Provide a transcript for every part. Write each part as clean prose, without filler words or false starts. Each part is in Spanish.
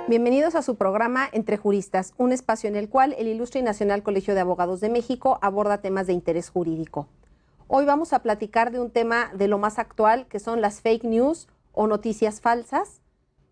Bienvenidos a su programa Entre Juristas, un espacio en el cual el Ilustre y Nacional Colegio de Abogados de México aborda temas de interés jurídico. Hoy vamos a platicar de un tema de lo más actual, que son las fake news o noticias falsas,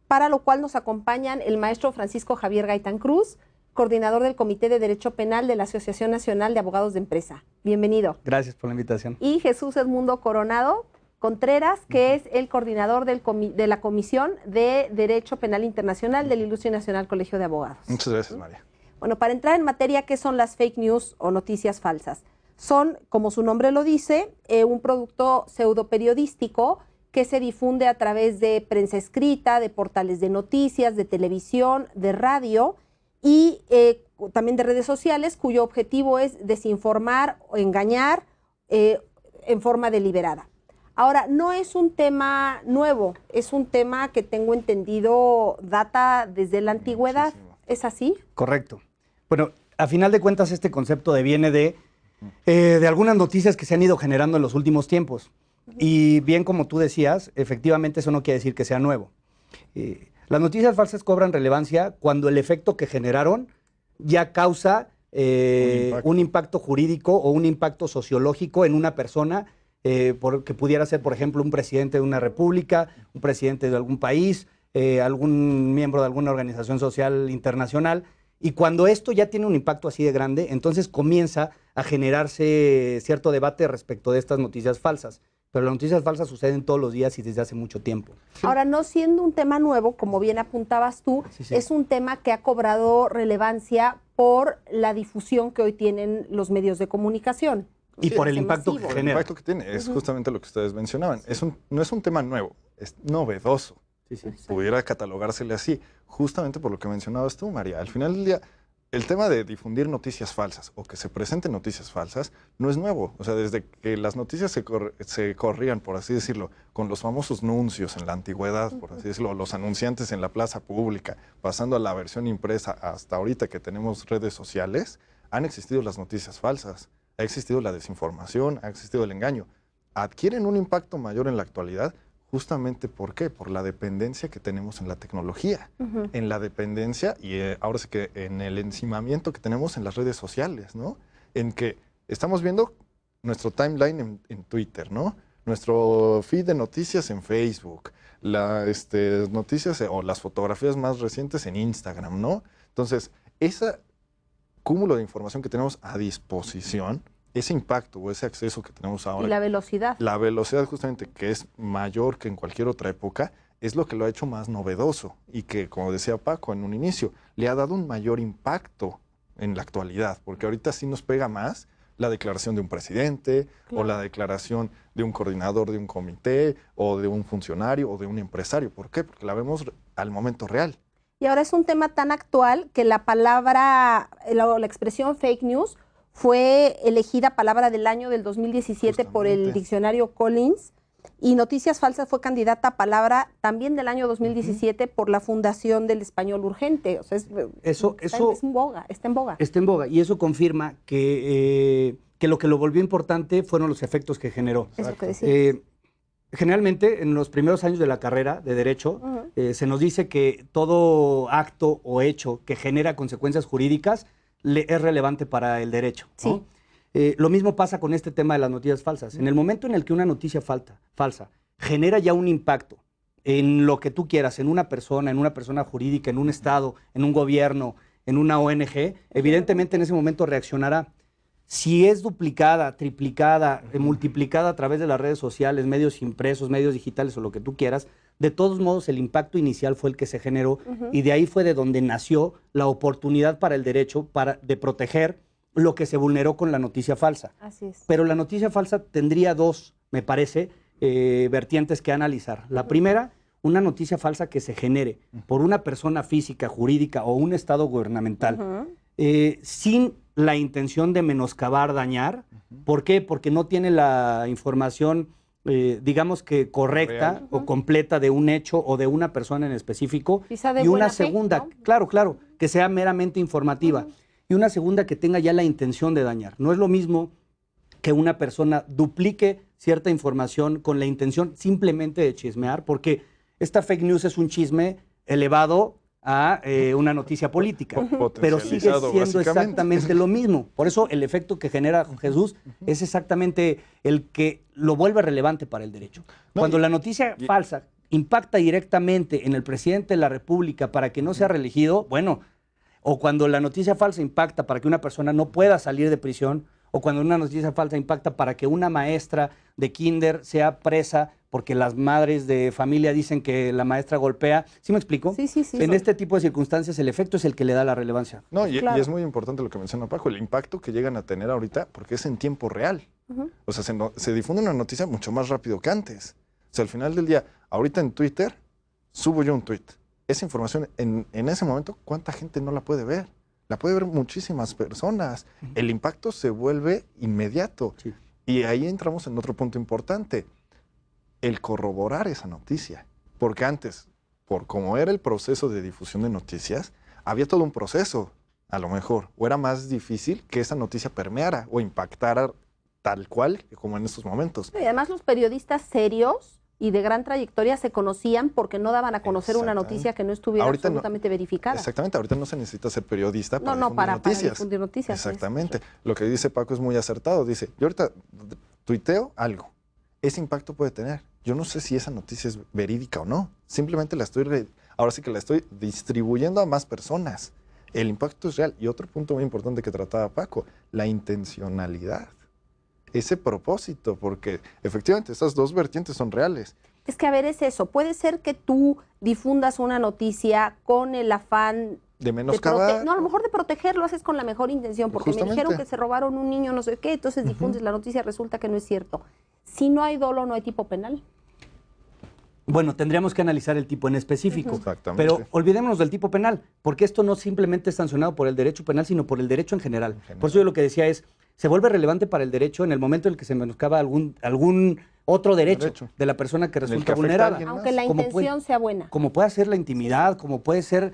para lo cual nos acompañan el maestro Francisco Javier Gaitán Cruz, coordinador del Comité de Derecho Penal de la Asociación Nacional de Abogados de Empresa. Bienvenido. Gracias por la invitación. Y Jesús Edmundo Coronado Contreras, que es el coordinador de la Comisión de Derecho Penal Internacional del Ilustre y Nacional Colegio de Abogados. Muchas gracias, María. Bueno, para entrar en materia, ¿qué son las fake news o noticias falsas? Son, como su nombre lo dice, un producto pseudoperiodístico que se difunde a través de prensa escrita, de portales de noticias, de televisión, de radio y también de redes sociales, cuyo objetivo es desinformar o engañar en forma deliberada. Ahora, no es un tema nuevo, es un tema que tengo entendido data desde la antigüedad. Muchísimo. ¿Es así? Correcto. Bueno, a final de cuentas este concepto deviene de algunas noticias que se han ido generando en los últimos tiempos. Y bien como tú decías, efectivamente eso no quiere decir que sea nuevo. Las noticias falsas cobran relevancia cuando el efecto que generaron ya causa un impacto jurídico o un impacto sociológico en una persona, que pudiera ser, por ejemplo, un presidente de una república, un presidente de algún país, algún miembro de alguna organización social internacional. Y cuando esto ya tiene un impacto así de grande, entonces comienza a generarse cierto debate respecto de estas noticias falsas. Pero las noticias falsas suceden todos los días y desde hace mucho tiempo. Ahora, no siendo un tema nuevo, como bien apuntabas tú, es un tema que ha cobrado relevancia por la difusión que hoy tienen los medios de comunicación. Y por el impacto que genera. El impacto que tiene es justamente lo que ustedes mencionaban. No es un tema nuevo, es novedoso. Pudiera catalogársele así, justamente por lo que mencionabas tú, María. Al final del día, el tema de difundir noticias falsas o que se presenten noticias falsas no es nuevo. O sea, desde que las noticias se corrían, por así decirlo, con los famosos nuncios en la antigüedad, por así decirlo, los anunciantes en la plaza pública, pasando a la versión impresa hasta ahorita que tenemos redes sociales, han existido las noticias falsas. Ha existido la desinformación, ha existido el engaño. Adquieren un impacto mayor en la actualidad, justamente ¿por qué? Por la dependencia que tenemos en la tecnología, en la dependencia y ahora sí que en el encimamiento que tenemos en las redes sociales, ¿no? En que estamos viendo nuestro timeline en Twitter, ¿no? Nuestro feed de noticias en Facebook, las noticias o las fotografías más recientes en Instagram, ¿no? Entonces, ese cúmulo de información que tenemos a disposición, ese impacto o ese acceso que tenemos ahora. Y la velocidad. La velocidad justamente que es mayor que en cualquier otra época, es lo que lo ha hecho más novedoso y que, como decía Paco en un inicio, le ha dado un mayor impacto en la actualidad, porque ahorita sí nos pega más la declaración de un presidente o la declaración de un coordinador de un comité o de un funcionario o de un empresario. ¿Por qué? Porque la vemos al momento real. Y ahora es un tema tan actual que la palabra, la expresión fake news fue elegida palabra del año del 2017 por el diccionario Collins y noticias falsas fue candidata a palabra también del año 2017 por la Fundación del Español Urgente. O sea, está en boga. Está en boga y eso confirma que lo que lo volvió importante fueron los efectos que generó. Eso que decías. Generalmente, en los primeros años de la carrera de Derecho, se nos dice que todo acto o hecho que genera consecuencias jurídicas es relevante para el derecho, ¿no? Lo mismo pasa con este tema de las noticias falsas. En el momento en el que una noticia falsa genera ya un impacto en lo que tú quieras, en una persona jurídica, en un Estado, en un gobierno, en una ONG, evidentemente en ese momento reaccionará. Si es duplicada, triplicada, multiplicada a través de las redes sociales, medios impresos, medios digitales o lo que tú quieras, de todos modos el impacto inicial fue el que se generó y de ahí fue de donde nació la oportunidad para el derecho de proteger lo que se vulneró con la noticia falsa. Así es. Pero la noticia falsa tendría dos, me parece, vertientes que analizar. La primera, una noticia falsa que se genere por una persona física, jurídica o un estado gubernamental sin la intención de menoscabar, dañar. ¿Por qué? Porque no tiene la información, digamos que correcta Real. o completa de un hecho o de una persona en específico. Quizá de Y una buena fe, segunda, ¿no? claro, que sea meramente informativa. Y una segunda que tenga ya la intención de dañar. No es lo mismo que una persona duplique cierta información con la intención simplemente de chismear, porque esta fake news es un chisme elevado a una noticia política, pero sigue Potencializado, siendo básicamente. exactamente lo mismo. Por eso el efecto que genera Jesús es exactamente el que lo vuelve relevante para el derecho. No, Cuando la noticia falsa impacta directamente en el presidente de la República para que no sea reelegido, bueno, o cuando la noticia falsa impacta para que una persona no pueda salir de prisión, o cuando una noticia falsa impacta para que una maestra de kinder sea presa porque las madres de familia dicen que la maestra golpea. ¿Sí me explico? Sí. En este tipo de circunstancias el efecto es el que le da la relevancia. No, y Claro. es muy importante lo que menciona Paco, el impacto que llegan a tener ahorita, porque es en tiempo real. O sea, se difunde una noticia mucho más rápido que antes. O sea, al final del día, ahorita en Twitter, subo yo un tweet. Esa información, en ese momento, ¿cuánta gente no la puede ver? La puede ver muchísimas personas. El impacto se vuelve inmediato. Sí. Y ahí entramos en otro punto importante, el corroborar esa noticia. Porque antes, por cómo era el proceso de difusión de noticias, había todo un proceso, a lo mejor, o era más difícil que esa noticia permeara o impactara tal cual como en estos momentos. Y además los periodistas serios y de gran trayectoria se conocían porque no daban a conocer una Exactamente. noticia que no estuviera Ahorita no- absolutamente verificada. Exactamente, ahorita no se necesita ser periodista para No, difundir para noticias. difundir noticias. Exactamente. Lo que dice Paco es muy acertado. Dice, yo ahorita tuiteo algo. Ese impacto puede tener. Yo no sé si esa noticia es verídica o no. Simplemente ahora sí que la estoy distribuyendo a más personas. El impacto es real. Y otro punto muy importante que trataba Paco, la intencionalidad. Ese propósito, porque efectivamente esas dos vertientes son reales. Es que, a ver, es eso. Puede ser que tú difundas una noticia con el afán De menoscabar. no, a lo mejor de proteger lo haces con la mejor intención, porque me Justamente. dijeron que se robaron un niño, no sé qué, entonces difundes la noticia, resulta que no es cierto. Si no hay dolo, no hay tipo penal. Bueno, tendríamos que analizar el tipo en específico. Exactamente. Pero olvidémonos del tipo penal, porque esto no simplemente es sancionado por el derecho penal, sino por el derecho en general. Por eso yo lo que decía es, se vuelve relevante para el derecho en el momento en el que se menoscaba algún otro derecho de la persona que En el resulta que afecta a vulnerada. alguien más. Aunque la Como intención sea buena. Como puede ser la intimidad, como puede ser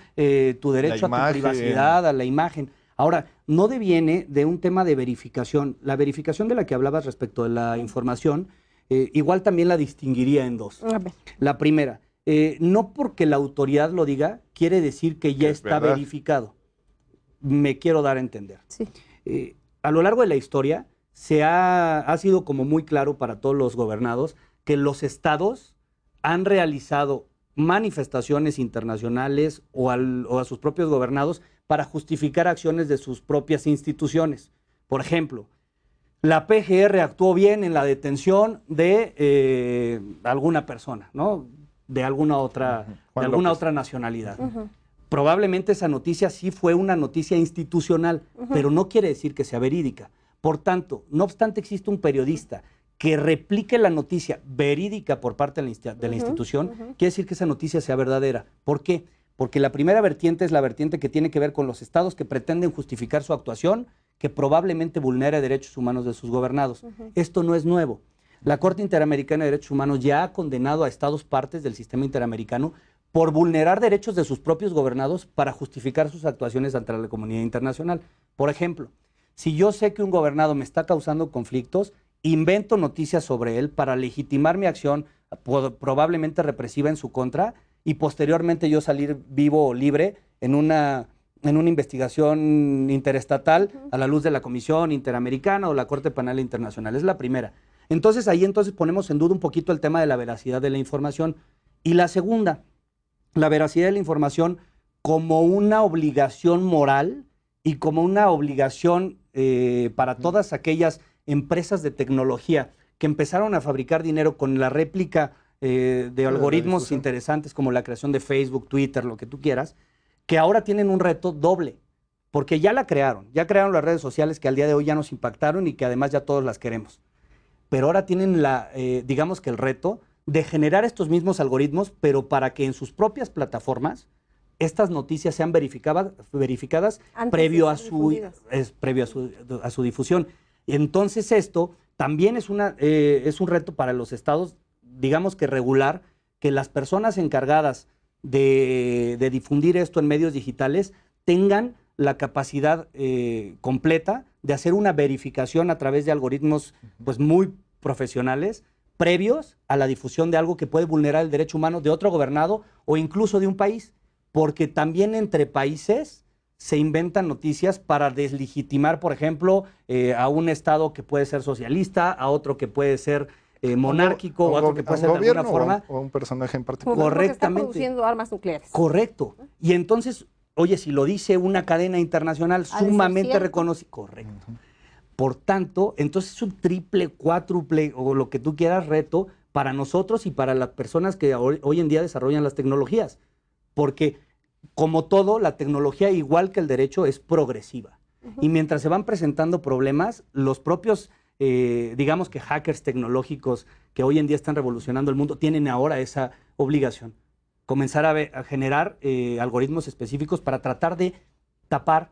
tu derecho a tu imagen. privacidad, a la imagen. Ahora, no deviene de un tema de verificación. La verificación de la que hablabas respecto de la información, igual también la distinguiría en dos. A ver. La primera, no porque la autoridad lo diga, quiere decir que ya Que es está verdad. verificado. Me quiero dar a entender. Sí. A lo largo de la historia ha sido como muy claro para todos los gobernados que los estados han realizado manifestaciones internacionales o a sus propios gobernados para justificar acciones de sus propias instituciones. Por ejemplo, la PGR actuó bien en la detención de alguna persona, ¿no? De alguna otra nacionalidad. Probablemente esa noticia sí fue una noticia institucional, pero no quiere decir que sea verídica. Por tanto, no obstante existe un periodista que replique la noticia verídica por parte de la institución, quiere decir que esa noticia sea verdadera. ¿Por qué? Porque la primera vertiente es la vertiente que tiene que ver con los estados que pretenden justificar su actuación, que probablemente vulnere derechos humanos de sus gobernados. Esto no es nuevo. La Corte Interamericana de Derechos Humanos ya ha condenado a estados partes del sistema interamericano por vulnerar derechos de sus propios gobernados para justificar sus actuaciones ante la comunidad internacional. Por ejemplo, si yo sé que un gobernado me está causando conflictos, invento noticias sobre él para legitimar mi acción probablemente represiva en su contra y posteriormente yo salir vivo o libre en una investigación interestatal a la luz de la Comisión Interamericana o la Corte Penal Internacional. Es la primera. Entonces ahí ponemos en duda un poquito el tema de la veracidad de la información. Y la segunda, la veracidad de la información como una obligación moral y como una obligación para todas aquellas empresas de tecnología que empezaron a fabricar dinero con la réplica de algoritmos interesantes como la creación de Facebook, Twitter, lo que tú quieras, que ahora tienen un reto doble, porque ya crearon las redes sociales que al día de hoy ya nos impactaron y que además ya todos las queremos. Pero ahora tienen digamos que el reto de generar estos mismos algoritmos, pero para que en sus propias plataformas estas noticias sean verificadas previo a su difusión. Y entonces esto también es un reto para los estados, digamos que regular, que las personas encargadas de difundir esto en medios digitales tengan la capacidad completa de hacer una verificación a través de algoritmos pues muy profesionales previos a la difusión de algo que puede vulnerar el derecho humano de otro gobernado o incluso de un país, porque también entre países se inventan noticias para deslegitimar, por ejemplo, a un estado que puede ser socialista, a otro que puede ser monárquico, o a otro que puede ser de alguna forma. O un personaje en particular. Correctamente. Está produciendo armas nucleares. Correcto. Y entonces, oye, si lo dice una cadena internacional sumamente reconocida. Correcto. Por tanto, entonces es un triple, cuádruple o lo que tú quieras reto para nosotros y para las personas que hoy en día desarrollan las tecnologías. Porque, como todo, la tecnología, igual que el derecho, es progresiva. Y mientras se van presentando problemas, los propios, digamos que hackers tecnológicos que hoy en día están revolucionando el mundo, tienen ahora esa obligación. Comenzar a generar algoritmos específicos para tratar de tapar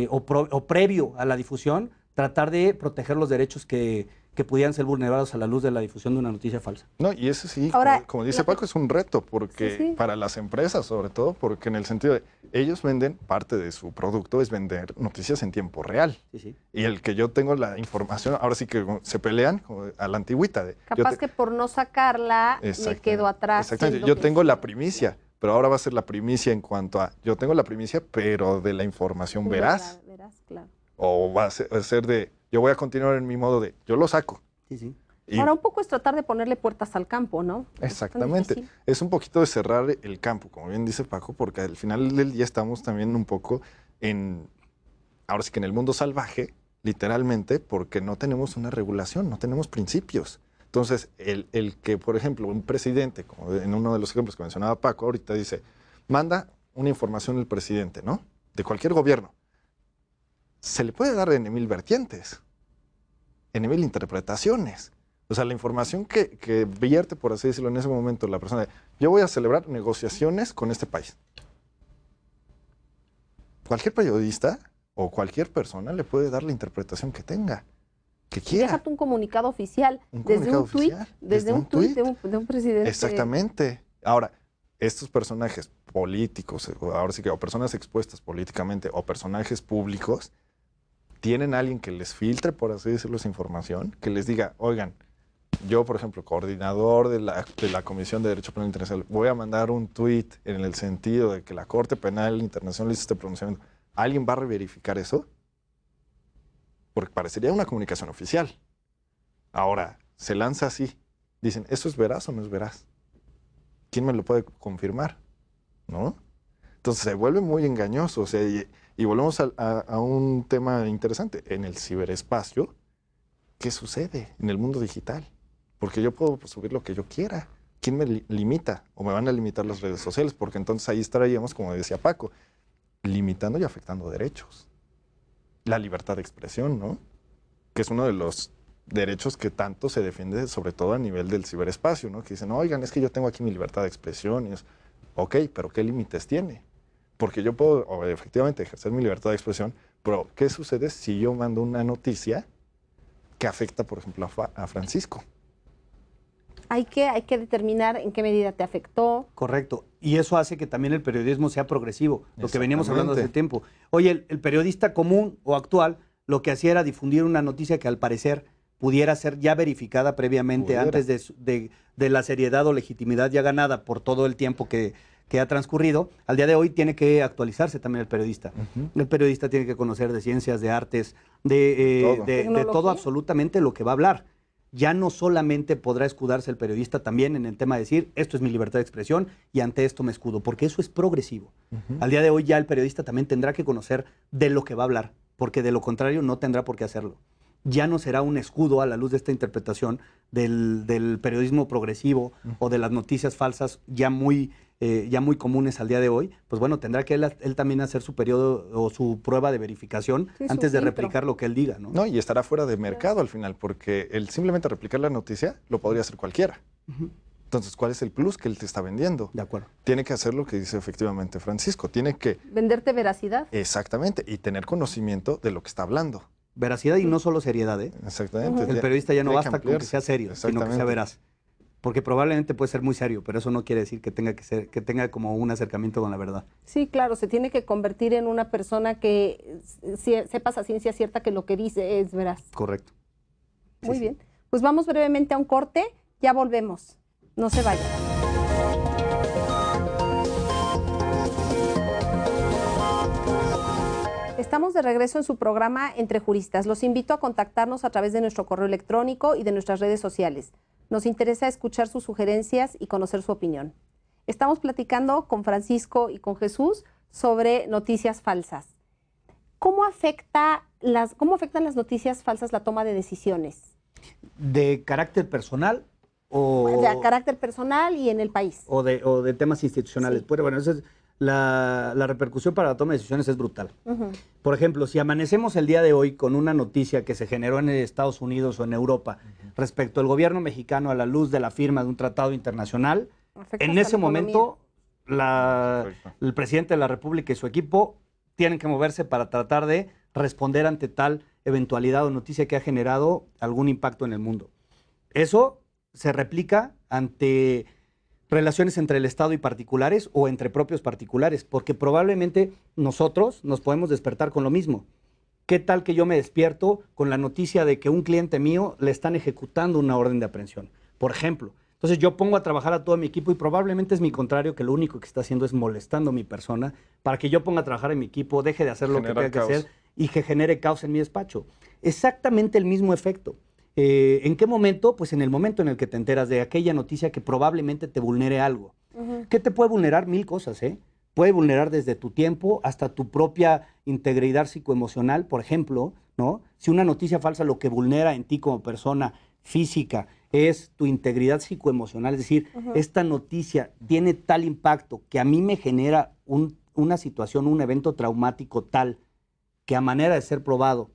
o previo a la difusión, tratar de proteger los derechos que pudieran ser vulnerados a la luz de la difusión de una noticia falsa. No, y eso sí, ahora, como dice Paco, es un reto, porque para las empresas sobre todo, porque en el sentido de, ellos venden, parte de su producto es vender noticias en tiempo real. Y el que yo tengo la información, ahora sí que se pelean a la antigüita. Capaz que por no sacarla me quedo atrás. Exactamente, yo tengo la primicia, pero ahora va a ser la primicia en cuanto a, yo tengo la primicia, pero de la información veraz. Claro. O va a ser de, yo voy a continuar en mi modo de, yo lo saco. Ahora, un poco es tratar de ponerle puertas al campo, ¿no? Exactamente. Es un poquito de cerrar el campo, como bien dice Paco, porque al final del día estamos también un poco ahora sí que en el mundo salvaje, literalmente, porque no tenemos una regulación, no tenemos principios. Entonces, el que, por ejemplo, un presidente, como en uno de los ejemplos que mencionaba Paco, ahorita dice, manda una información el presidente, ¿no? De cualquier gobierno. Se le puede dar en mil vertientes, en mil interpretaciones. O sea, la información que vierte, por así decirlo, en ese momento la persona de, yo voy a celebrar negociaciones con este país. Cualquier periodista o cualquier persona le puede dar la interpretación que tenga, que quiera. Déjate un comunicado oficial, desde un tuit de un presidente. Exactamente. Ahora, estos personajes políticos, ahora sí que, o personas expuestas políticamente, o personajes públicos, tienen a alguien que les filtre, por así decirlo, esa información, que les diga, oigan, yo, por ejemplo, coordinador de la Comisión de Derecho Penal Internacional, voy a mandar un tuit en el sentido de que la Corte Penal Internacional hizo este pronunciamiento. ¿Alguien va a verificar eso? Porque parecería una comunicación oficial. Ahora, se lanza así. Dicen, ¿eso es veraz o no es veraz? ¿Quién me lo puede confirmar? ¿No? Entonces se vuelve muy engañoso. O sea, y volvemos a un tema interesante. En el ciberespacio, ¿qué sucede en el mundo digital? Porque yo puedo subir lo que yo quiera. ¿Quién me limita? ¿O me van a limitar las redes sociales? Porque entonces ahí estaríamos, como decía Paco, limitando y afectando derechos. La libertad de expresión, ¿no? Que es uno de los derechos que tanto se defiende, sobre todo a nivel del ciberespacio, ¿no? Que dicen, oigan, es que yo tengo aquí mi libertad de expresión. Y es, ok, pero ¿qué límites tiene? Porque yo puedo, efectivamente, ejercer mi libertad de expresión, pero ¿qué sucede si yo mando una noticia que afecta, por ejemplo, a Francisco? Hay que determinar en qué medida te afectó. Correcto. Y eso hace que también el periodismo sea progresivo, lo que veníamos hablando hace tiempo. Oye, el periodista común o actual lo que hacía era difundir una noticia que al parecer pudiera ser ya verificada previamente antes de la seriedad o legitimidad ya ganada por todo el tiempo que ha transcurrido. Al día de hoy tiene que actualizarse también el periodista. El periodista tiene que conocer de ciencias, de artes, de todo absolutamente lo que va a hablar. Ya no solamente podrá escudarse el periodista también en el tema de decir, esto es mi libertad de expresión y ante esto me escudo, porque eso es progresivo. Al día de hoy ya el periodista también tendrá que conocer de lo que va a hablar, porque de lo contrario no tendrá por qué hacerlo. Ya no será un escudo a la luz de esta interpretación del periodismo progresivo o de las noticias falsas ya muy comunes al día de hoy. Pues bueno, tendrá que él también hacer su periodo o su prueba de verificación antes de replicar lo que él diga, ¿no? No, y estará fuera de mercado al final, porque el simplemente replicar la noticia lo podría hacer cualquiera. Entonces, ¿cuál es el plus que él te está vendiendo? De acuerdo. Tiene que hacer lo que dice efectivamente Francisco. Tiene que... Venderte veracidad. Exactamente. Y tener conocimiento de lo que está hablando. Veracidad y no solo seriedad, ¿eh? Exactamente. El periodista ya no basta con que sea serio, sino que sea veraz. Porque probablemente puede ser muy serio, pero eso no quiere decir que tenga como un acercamiento con la verdad. Sí, claro, se tiene que convertir en una persona que sepas a ciencia cierta que lo que dice es veraz. Correcto. Muy bien. Pues vamos brevemente a un corte, ya volvemos. No se vayan. Estamos de regreso en su programa Entre Juristas. Los invito a contactarnos a través de nuestro correo electrónico y de nuestras redes sociales. Nos interesa escuchar sus sugerencias y conocer su opinión. Estamos platicando con Francisco y con Jesús sobre noticias falsas. ¿Cómo afectan las noticias falsas la toma de decisiones? ¿De carácter personal o...? De carácter personal y en el país. O de temas institucionales. Sí. Bueno, esa es la repercusión para la toma de decisiones es brutal. Por ejemplo, si amanecemos el día de hoy con una noticia que se generó en Estados Unidos o en Europa respecto al gobierno mexicano a la luz de la firma de un tratado internacional, en ese momento el presidente de la República y su equipo tienen que moverse para tratar de responder ante tal eventualidad o noticia que ha generado algún impacto en el mundo. Eso se replica ante relaciones entre el Estado y particulares o entre propios particulares, porque probablemente nosotros nos podemos despertar con lo mismo. ¿Qué tal que yo me despierto con la noticia de que un cliente mío le están ejecutando una orden de aprehensión? Por ejemplo. Entonces yo pongo a trabajar a todo mi equipo y probablemente es mi contrario, que lo único que está haciendo es molestando a mi persona para que yo ponga a trabajar en mi equipo, deje de hacer lo que tenga que hacer y que genere caos en mi despacho. Exactamente el mismo efecto. ¿En qué momento? Pues en el momento en el que te enteras de aquella noticia que probablemente te vulnere algo. ¿Qué te puede vulnerar? Mil cosas, ¿eh? Puede vulnerar desde tu tiempo hasta tu propia integridad psicoemocional, por ejemplo, ¿no? Si una noticia falsa lo que vulnera en ti como persona física es tu integridad psicoemocional, es decir, esta noticia tiene tal impacto que a mí me genera una situación, un evento traumático tal que a manera de ser probado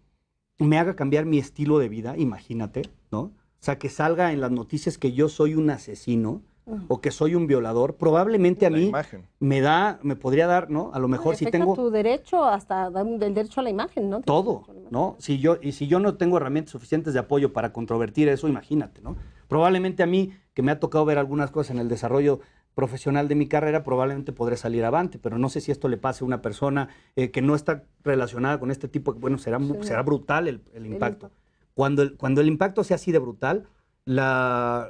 me haga cambiar mi estilo de vida, imagínate, ¿no? O sea, que salga en las noticias que yo soy un asesino o que soy un violador, probablemente a mí me podría dar, ¿no? A lo mejor si tengo... tu derecho hasta del derecho a la imagen, ¿no? Todo, ¿no? Si yo no tengo herramientas suficientes de apoyo para controvertir eso, imagínate, ¿no? Probablemente a mí, que me ha tocado ver algunas cosas en el desarrollo profesional de mi carrera, probablemente podré salir avante, pero no sé si esto le pase a una persona que no está relacionada con este tipo, bueno, será brutal el impacto. Cuando el impacto sea así de brutal,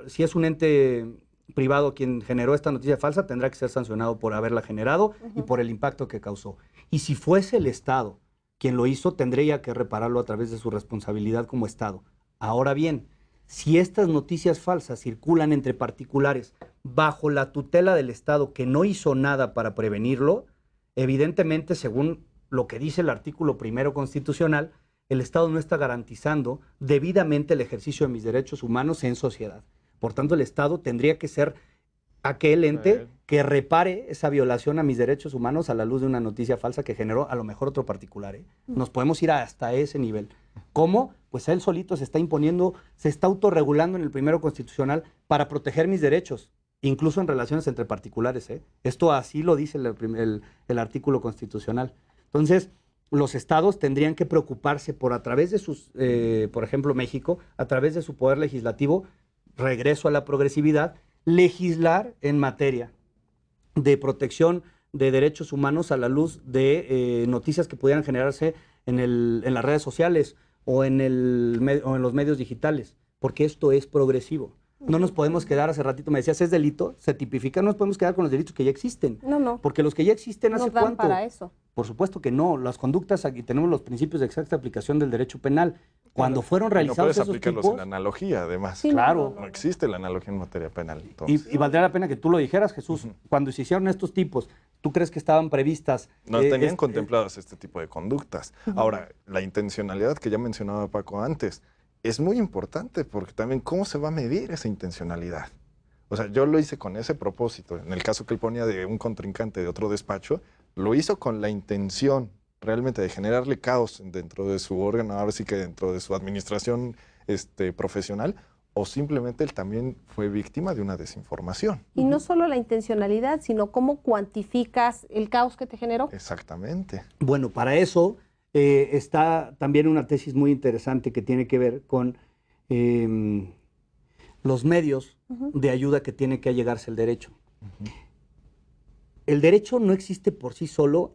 si es un ente privado quien generó esta noticia falsa, tendrá que ser sancionado por haberla generado y por el impacto que causó. Y si fuese el Estado quien lo hizo, tendría que repararlo a través de su responsabilidad como Estado. Ahora bien, si estas noticias falsas circulan entre particulares bajo la tutela del Estado que no hizo nada para prevenirlo, evidentemente, según lo que dice el artículo 1 constitucional, el Estado no está garantizando debidamente el ejercicio de mis derechos humanos en sociedad. Por tanto, el Estado tendría que ser aquel ente que repare esa violación a mis derechos humanos a la luz de una noticia falsa que generó a lo mejor otro particular, ¿eh? Nos podemos ir hasta ese nivel. ¿Cómo? Pues él solito se está imponiendo, se está autorregulando en el 1 constitucional para proteger mis derechos, incluso en relaciones entre particulares, ¿eh? Esto así lo dice el artículo constitucional. Entonces, los estados tendrían que preocuparse por a través de sus, por ejemplo, México, a través de su poder legislativo, regreso a la progresividad, legislar en materia de protección de derechos humanos a la luz de noticias que pudieran generarse en las redes sociales o en los medios digitales, porque esto es progresivo. No nos podemos quedar, hace ratito me decías, es delito, se tipifica, no nos podemos quedar con los delitos que ya existen. No. Porque los que ya existen, ¿hace cuánto? No dan para eso. Por supuesto que no. Las conductas, aquí tenemos los principios de exacta aplicación del derecho penal. Cuando fueron realizados esos tipos... No puedes aplicarlos en la analogía, además. Sí, claro. No existe la analogía en materia penal. Y valdría la pena que tú lo dijeras, Jesús. Cuando se hicieron estos tipos, ¿tú crees que estaban previstas? No tenían contempladas este tipo de conductas. Ahora, la intencionalidad que ya mencionaba Paco antes es muy importante, porque también cómo se va a medir esa intencionalidad. O sea, yo lo hice con ese propósito. En el caso que él ponía de un contrincante de otro despacho, lo hizo con la intención realmente de generarle caos dentro de su órgano, ahora sí que dentro de su administración profesional, o simplemente él también fue víctima de una desinformación. Y no solo la intencionalidad, sino cómo cuantificas el caos que te generó. Exactamente. Bueno, para eso está también una tesis muy interesante que tiene que ver con los medios de ayuda que tiene que allegarse el derecho. El derecho no existe por sí solo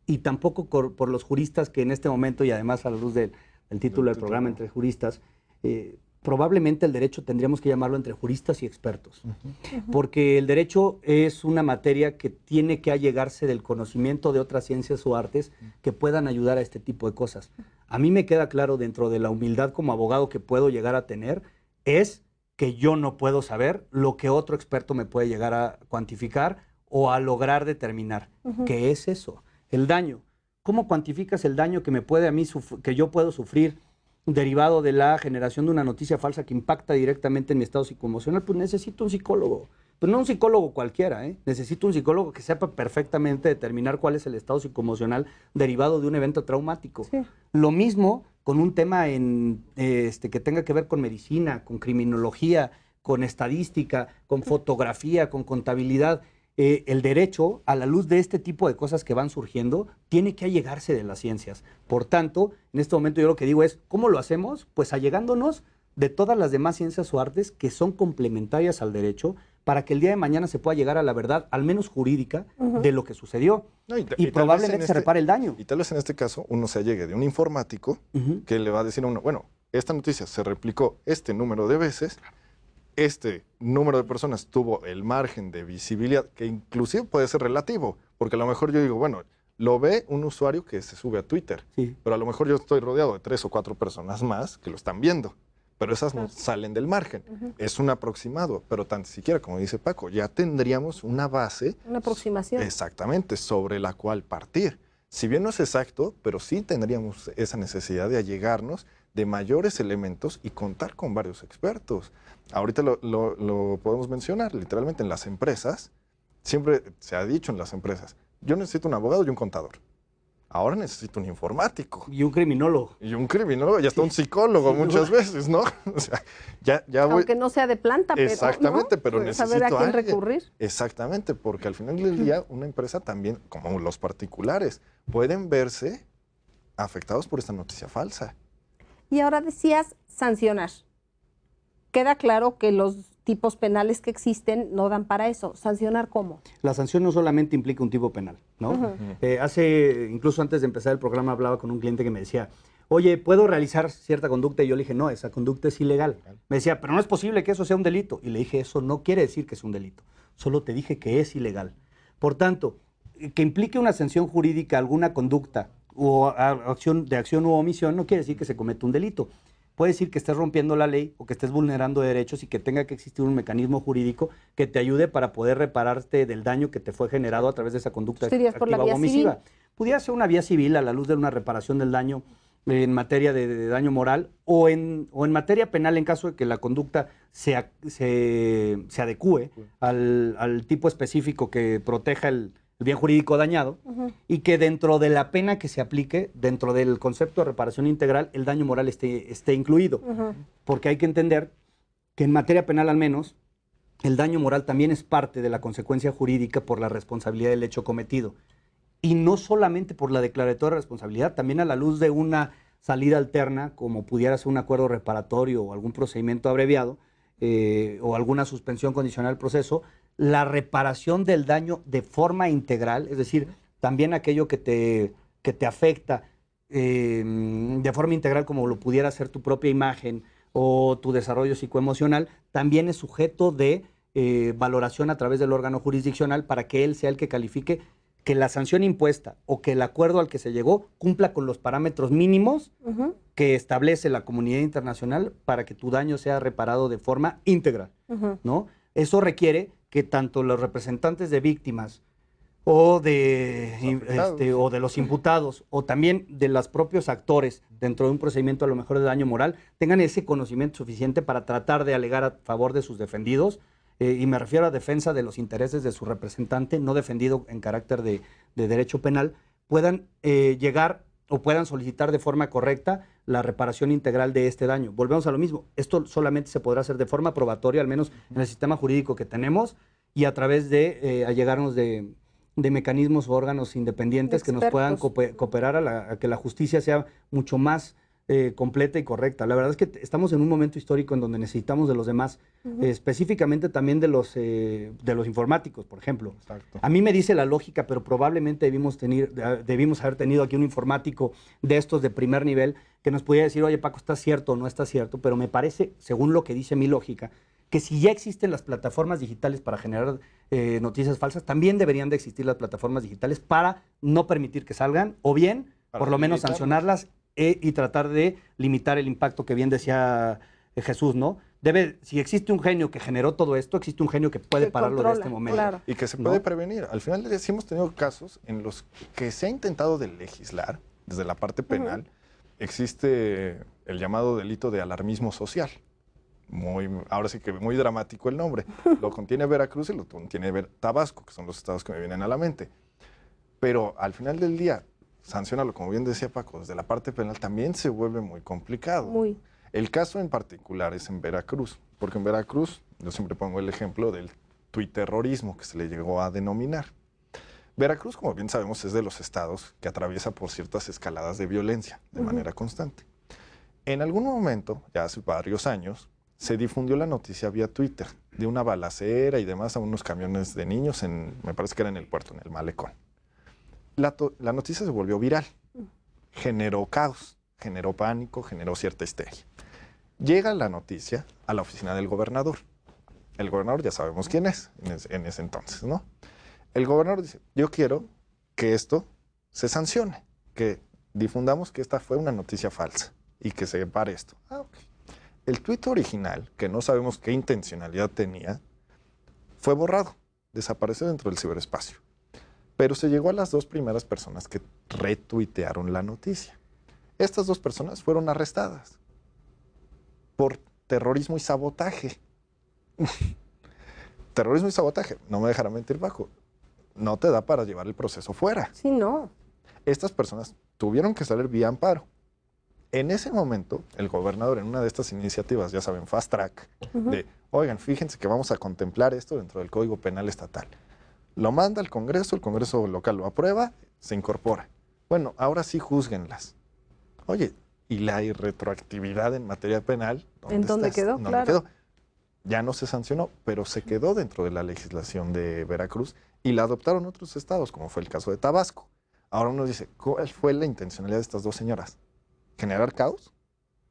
y tampoco por los juristas que en este momento, y además a la luz del título del programa Entre Juristas, probablemente el derecho tendríamos que llamarlo entre juristas y expertos, porque el derecho es una materia que tiene que allegarse del conocimiento de otras ciencias o artes que puedan ayudar a este tipo de cosas. A mí me queda claro, dentro de la humildad como abogado que puedo llegar a tener, es que yo no puedo saber lo que otro experto me puede llegar a cuantificar o a lograr determinar. ¿Qué es eso? El daño. ¿Cómo cuantificas el daño que me puede a mí que yo puedo sufrir derivado de la generación de una noticia falsa que impacta directamente en mi estado psicoemocional? Pues necesito un psicólogo. Pues no un psicólogo cualquiera, ¿eh? Necesito un psicólogo que sepa perfectamente determinar cuál es el estado psicoemocional derivado de un evento traumático. Sí. Lo mismo con un tema que tenga que ver con medicina, con criminología, con estadística, con fotografía, con contabilidad. El derecho, a la luz de este tipo de cosas que van surgiendo, tiene que allegarse de las ciencias. Por tanto, en este momento yo lo que digo es, ¿cómo lo hacemos? Pues allegándonos de todas las demás ciencias o artes que son complementarias al derecho, para que el día de mañana se pueda llegar a la verdad, al menos jurídica, de lo que sucedió. No, y probablemente se repare el daño. Y tal vez en este caso uno se allegue de un informático que le va a decir a uno, bueno, esta noticia se replicó este número de veces, este número de personas tuvo el margen de visibilidad, que inclusive puede ser relativo, porque a lo mejor yo digo, bueno, lo ve un usuario que se sube a Twitter, pero a lo mejor yo estoy rodeado de 3 o 4 personas más que lo están viendo, pero esas no salen del margen. Es un aproximado, pero tan siquiera, como dice Paco, ya tendríamos una base. Una aproximación. Exactamente, sobre la cual partir. Si bien no es exacto, pero sí tendríamos esa necesidad de allegarnos de mayores elementos y contar con varios expertos. Ahorita lo podemos mencionar, literalmente en las empresas, siempre se ha dicho en las empresas, yo necesito un abogado y un contador. Ahora necesito un informático. Y un criminólogo. Y un criminólogo, y hasta un psicólogo muchas veces, ¿no? O sea, ya voy... Aunque no sea de planta, pero... Exactamente, ¿no? pero necesito saber a quién recurrir. Exactamente, porque al final del día una empresa también, como los particulares, pueden verse afectados por esta noticia falsa. Y ahora decías sancionar. Queda claro que los tipos penales que existen no dan para eso. ¿Sancionar cómo? La sanción no solamente implica un tipo penal, ¿no? Incluso antes de empezar el programa hablaba con un cliente que me decía, oye, ¿puedo realizar cierta conducta? Y yo le dije, no, esa conducta es ilegal. Me decía, pero no es posible que eso sea un delito. Y le dije, eso no quiere decir que es un delito. Solo te dije que es ilegal. Por tanto, que implique una sanción jurídica alguna conducta o acción u omisión no quiere decir que se cometa un delito. Puede decir que estés rompiendo la ley o que estés vulnerando derechos y que tenga que existir un mecanismo jurídico que te ayude para poder repararte del daño que te fue generado a través de esa conducta activa o omisiva. Civil. Pudiera ser una vía civil a la luz de una reparación del daño en materia de daño moral o en materia penal en caso de que la conducta se adecue al tipo específico que proteja el bien jurídico dañado, y que dentro de la pena que se aplique, dentro del concepto de reparación integral, el daño moral esté incluido. Porque hay que entender que en materia penal al menos, el daño moral también es parte de la consecuencia jurídica por la responsabilidad del hecho cometido. Y no solamente por la declaratoria de responsabilidad, también a la luz de una salida alterna, como pudiera ser un acuerdo reparatorio o algún procedimiento abreviado, o alguna suspensión condicional del proceso, la reparación del daño de forma integral, es decir, también aquello que te afecta de forma integral, como lo pudiera ser tu propia imagen o tu desarrollo psicoemocional, también es sujeto de valoración a través del órgano jurisdiccional para que él sea el que califique que la sanción impuesta o que el acuerdo al que se llegó cumpla con los parámetros mínimos que establece la comunidad internacional para que tu daño sea reparado de forma íntegra, ¿no? Eso requiere que tanto los representantes de víctimas o de los imputados o también de los propios actores dentro de un procedimiento a lo mejor de daño moral tengan ese conocimiento suficiente para tratar de alegar a favor de sus defendidos, y me refiero a defensa de los intereses de su representante, no defendido en carácter de derecho penal, puedan llegar o puedan solicitar de forma correcta la reparación integral de este daño. Volvemos a lo mismo, esto solamente se podrá hacer de forma probatoria, al menos en el sistema jurídico que tenemos, y a través de allegarnos de mecanismos o órganos independientes que nos puedan cooperar a que la justicia sea mucho más completa y correcta. La verdad es que estamos en un momento histórico en donde necesitamos de los demás, específicamente también de los informáticos, por ejemplo. Exacto. A mí me dice la lógica, pero probablemente debimos haber tenido aquí un informático de estos de primer nivel que nos pudiera decir, oye, Paco, ¿está cierto o no está cierto? Pero me parece, según lo que dice mi lógica, que si ya existen las plataformas digitales para generar noticias falsas, también deberían de existir las plataformas digitales para no permitir que salgan, o bien, por lo menos sancionarlas y tratar de limitar el impacto que bien decía Jesús, ¿no? Si existe un genio que generó todo esto, existe un genio que puede pararlo de este momento. Claro. Y que se puede prevenir. Al final sí hemos tenido casos en los que se ha intentado de legislar, desde la parte penal, existe el llamado delito de alarmismo social. Ahora sí que muy dramático el nombre. Lo contiene Veracruz y lo contiene Tabasco, que son los estados que me vienen a la mente. Pero al final del día, sancionarlo, como bien decía Paco, desde la parte penal también se vuelve muy complicado. El caso en particular es en Veracruz, porque en Veracruz, yo siempre pongo el ejemplo del tuiterrorismo que se le llegó a denominar. Veracruz, como bien sabemos, es de los estados que atraviesa por ciertas escaladas de violencia de manera constante. En algún momento, ya hace varios años, se difundió la noticia vía Twitter de una balacera y demás a unos camiones de niños, me parece que era en el puerto, en el Malecón. La noticia se volvió viral, generó caos, generó pánico, generó cierta histeria. Llega la noticia a la oficina del gobernador. El gobernador ya sabemos quién es en ese entonces, ¿no? El gobernador dice, yo quiero que esto se sancione, que difundamos que esta fue una noticia falsa y que se pare esto. Okay. El tuit original, que no sabemos qué intencionalidad tenía, fue borrado, desapareció dentro del ciberespacio. Pero se llegó a las dos primeras personas que retuitearon la noticia. Estas dos personas fueron arrestadas por terrorismo y sabotaje. Terrorismo y sabotaje, no me dejará mentir, Paco, no te da para llevar el proceso fuera. Sí, no. Estas personas tuvieron que salir vía amparo. En ese momento, el gobernador, en una de estas iniciativas, ya saben, fast track, de, oigan, fíjense que vamos a contemplar esto dentro del Código Penal Estatal. Lo manda al Congreso, el Congreso local lo aprueba, se incorpora. Bueno, ahora sí júzguenlas. Oye, ¿y la irretroactividad en materia penal? ¿En dónde quedó? ¿Dónde quedó? Ya no se sancionó, pero se quedó dentro de la legislación de Veracruz y la adoptaron otros estados, como fue el caso de Tabasco. Ahora uno dice, ¿cuál fue la intencionalidad de estas dos señoras? ¿Generar caos?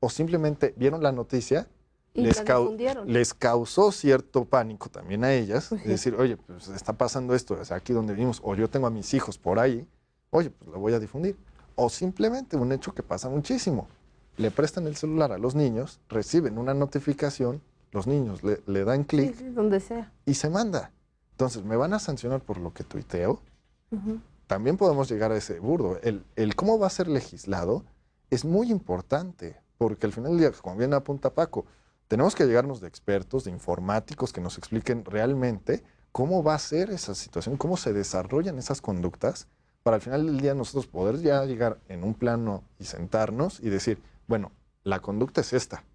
¿O simplemente vieron la noticia, les causó cierto pánico también a ellas? Es decir, oye, pues está pasando esto, o sea, aquí donde vivimos, o yo tengo a mis hijos por ahí, oye, pues lo voy a difundir. O simplemente un hecho que pasa muchísimo. Le prestan el celular a los niños, reciben una notificación, los niños le dan clic, donde sea, y se manda. Entonces, ¿me van a sancionar por lo que tuiteo? También podemos llegar a ese burdo. El cómo va a ser legislado es muy importante, porque al final del día, como bien apunta Paco, tenemos que llegarnos de expertos, de informáticos que nos expliquen realmente cómo va a ser esa situación, cómo se desarrollan esas conductas, para al final del día nosotros poder ya llegar en un plano y sentarnos y decir, bueno, la conducta es esta,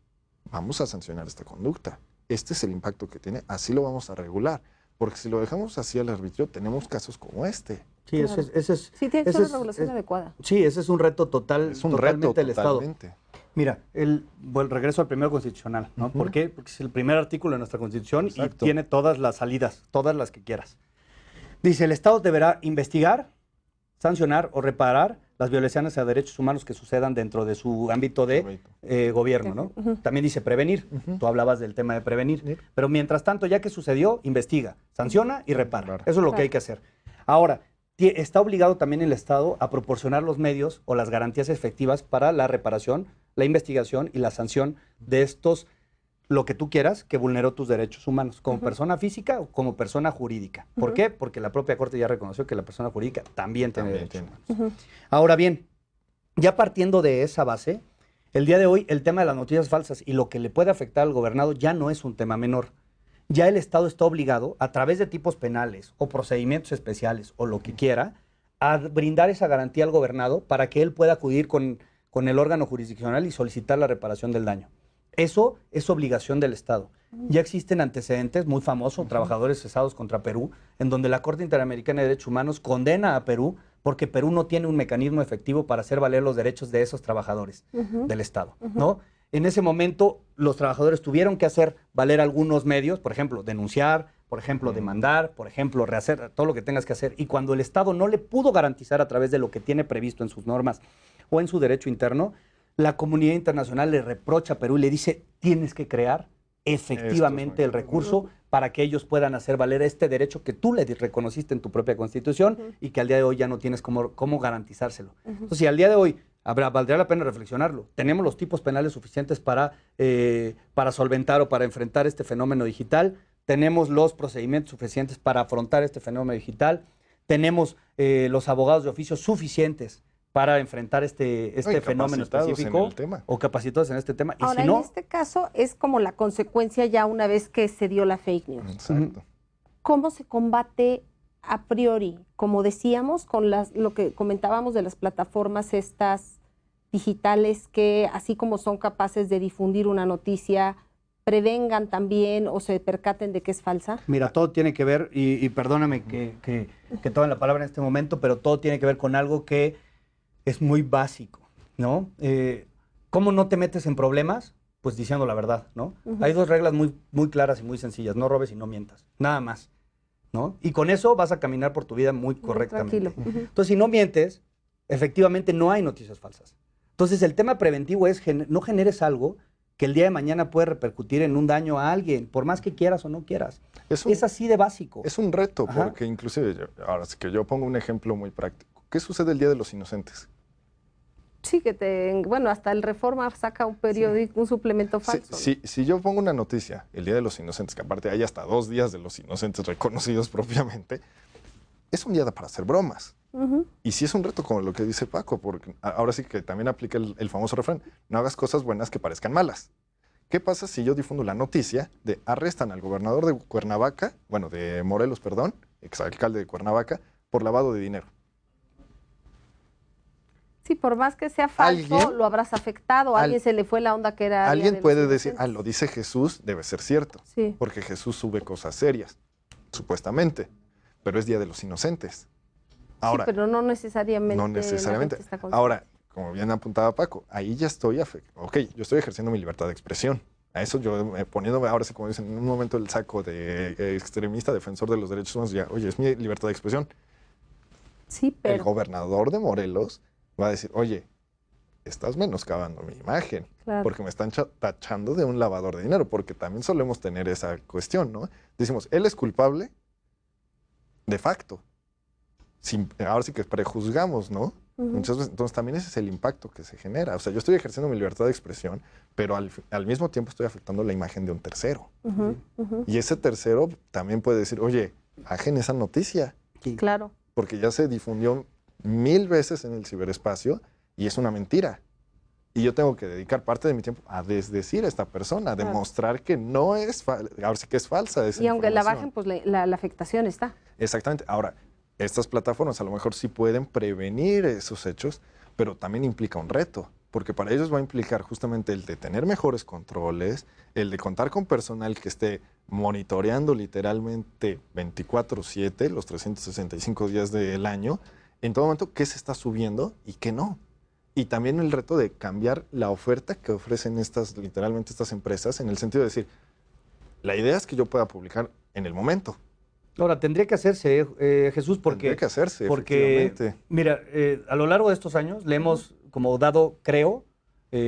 vamos a sancionar esta conducta, este es el impacto que tiene, así lo vamos a regular, porque si lo dejamos así al arbitrio, tenemos casos como este. Sí, claro. ese es sí, tiene que ser una regulación adecuada. Sí, ese es un reto totalmente del Estado. Totalmente. Mira, regreso al primero constitucional, ¿no? ¿Por qué? Porque es el primer artículo de nuestra Constitución. Exacto. Y tiene todas las salidas, todas las que quieras. Dice, el Estado deberá investigar, sancionar o reparar las violaciones a derechos humanos que sucedan dentro de su ámbito de gobierno, ¿no? También dice prevenir. Tú hablabas del tema de prevenir. Pero mientras tanto, ya que sucedió, investiga, sanciona y repara. Eso es lo que hay que hacer. Ahora, está obligado también el Estado a proporcionar los medios o las garantías efectivas para la reparación, la investigación y la sanción de estos, lo que tú quieras, que vulneró tus derechos humanos, como persona física o como persona jurídica. ¿Por qué? Porque la propia Corte ya reconoció que la persona jurídica también tiene derechos humanos. Ahora bien, ya partiendo de esa base, el día de hoy el tema de las noticias falsas y lo que le puede afectar al gobernado ya no es un tema menor. Ya el Estado está obligado, a través de tipos penales o procedimientos especiales o lo que quiera, a brindar esa garantía al gobernado para que él pueda acudir con el órgano jurisdiccional y solicitar la reparación del daño. Eso es obligación del Estado. Ya existen antecedentes muy famosos, trabajadores cesados contra Perú, en donde la Corte Interamericana de Derechos Humanos condena a Perú porque Perú no tiene un mecanismo efectivo para hacer valer los derechos de esos trabajadores del Estado, ¿no? En ese momento, los trabajadores tuvieron que hacer valer algunos medios, por ejemplo, denunciar, por ejemplo, demandar, por ejemplo, rehacer todo lo que tengas que hacer. Y cuando el Estado no le pudo garantizar a través de lo que tiene previsto en sus normas o en su derecho interno, la comunidad internacional le reprocha a Perú y le dice, tienes que crear efectivamente el recurso para que ellos puedan hacer valer este derecho que tú le reconociste en tu propia Constitución y que al día de hoy ya no tienes cómo garantizárselo. Entonces, si al día de hoy valdría la pena reflexionarlo, tenemos los tipos penales suficientes para solventar o para enfrentar este fenómeno digital, tenemos los procedimientos suficientes para afrontar este fenómeno digital, tenemos los abogados de oficio suficientes para enfrentar este fenómeno específico o capacitados en este tema. Ahora, y si no, en este caso es como la consecuencia ya una vez que se dio la fake news. Exacto. ¿Cómo se combate a priori? Como decíamos, con lo que comentábamos de las plataformas estas digitales que, así como son capaces de difundir una noticia, prevengan también o se percaten de que es falsa. Mira, todo tiene que ver, y perdóname que tome la palabra en este momento, pero todo tiene que ver con algo que es muy básico, ¿no? ¿Cómo no te metes en problemas? Pues diciendo la verdad, ¿no? Hay dos reglas muy, muy claras y muy sencillas, no robes y no mientas, nada más, ¿no? Y con eso vas a caminar por tu vida muy correctamente. Tranquilo. Entonces, si no mientes, efectivamente no hay noticias falsas. Entonces, el tema preventivo es no generes algo que el día de mañana puede repercutir en un daño a alguien, por más que quieras o no quieras. Es así de básico. Es un reto, porque inclusive, ahora sí que yo pongo un ejemplo muy práctico. ¿Qué sucede el Día de los Inocentes? Sí, bueno, hasta el Reforma saca un periódico, un suplemento falso. Si yo pongo una noticia, el Día de los Inocentes, que aparte hay hasta 2 días de los inocentes reconocidos propiamente, es un día para hacer bromas. Y sí es un reto, como lo que dice Paco, porque ahora sí que también aplica el famoso refrán, no hagas cosas buenas que parezcan malas. ¿Qué pasa si yo difundo la noticia de arrestan al gobernador de Cuernavaca, bueno, de Morelos, perdón, exalcalde de Cuernavaca, por lavado de dinero? Sí, por más que sea falso, lo habrás afectado. A alguien se le fue la onda que era. Alguien puede decir, lo dice Jesús, debe ser cierto. Sí. Porque Jesús sube cosas serias, supuestamente. Pero es Día de los Inocentes. Ahora, sí, pero no necesariamente. No necesariamente. Ahora, como bien apuntaba Paco, ahí ya estoy yo estoy ejerciendo mi libertad de expresión. A eso yo poniéndome, ahora sí, como dicen, en un momento el saco de extremista, defensor de los derechos humanos, ya, oye, es mi libertad de expresión. Sí, pero... El gobernador de Morelos va a decir, oye, estás menoscabando mi imagen, porque me están tachando de un lavador de dinero, porque también solemos tener esa cuestión, ¿no? Decimos, él es culpable de facto. Ahora sí que prejuzgamos, ¿no? Muchas veces, entonces también ese es el impacto que se genera. O sea, yo estoy ejerciendo mi libertad de expresión, pero al mismo tiempo estoy afectando la imagen de un tercero. Y ese tercero también puede decir, oye, bajen esa noticia. Claro. Porque ya se difundió 1000 veces en el ciberespacio y es una mentira. Y yo tengo que dedicar parte de mi tiempo a desdecir a esta persona, a demostrar que no es ahora sí que es falsa esa y aunque la bajen, pues la afectación está. Exactamente. Ahora, estas plataformas a lo mejor sí pueden prevenir esos hechos, pero también implica un reto, porque para ellos va a implicar justamente el de tener mejores controles, el de contar con personal que esté monitoreando literalmente 24/7, los 365 días del año, en todo momento qué se está subiendo y qué no. Y también el reto de cambiar la oferta que ofrecen literalmente estas empresas, en el sentido de decir, la idea es que yo pueda publicar en el momento. Ahora, tendría que hacerse, Jesús, porque... Tendría que hacerse, efectivamente. Mira, a lo largo de estos años le hemos como dado, creo,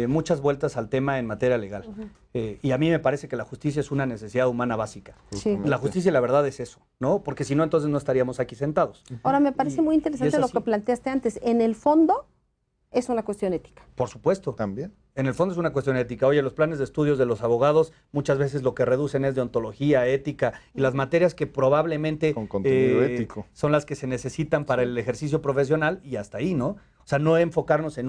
muchas vueltas al tema en materia legal. Y a mí me parece que la justicia es una necesidad humana básica. Sí. La justicia, la verdad, es eso, ¿no? Porque si no, entonces no estaríamos aquí sentados. Ahora, me parece muy interesante lo que planteaste antes. En el fondo, es una cuestión ética. Por supuesto. También. En el fondo es una cuestión ética. Oye, los planes de estudios de los abogados muchas veces lo que reducen es de ontología, ética, y las materias que probablemente con contenido ético son las que se necesitan para el ejercicio profesional y hasta ahí, ¿no? O sea, no enfocarnos en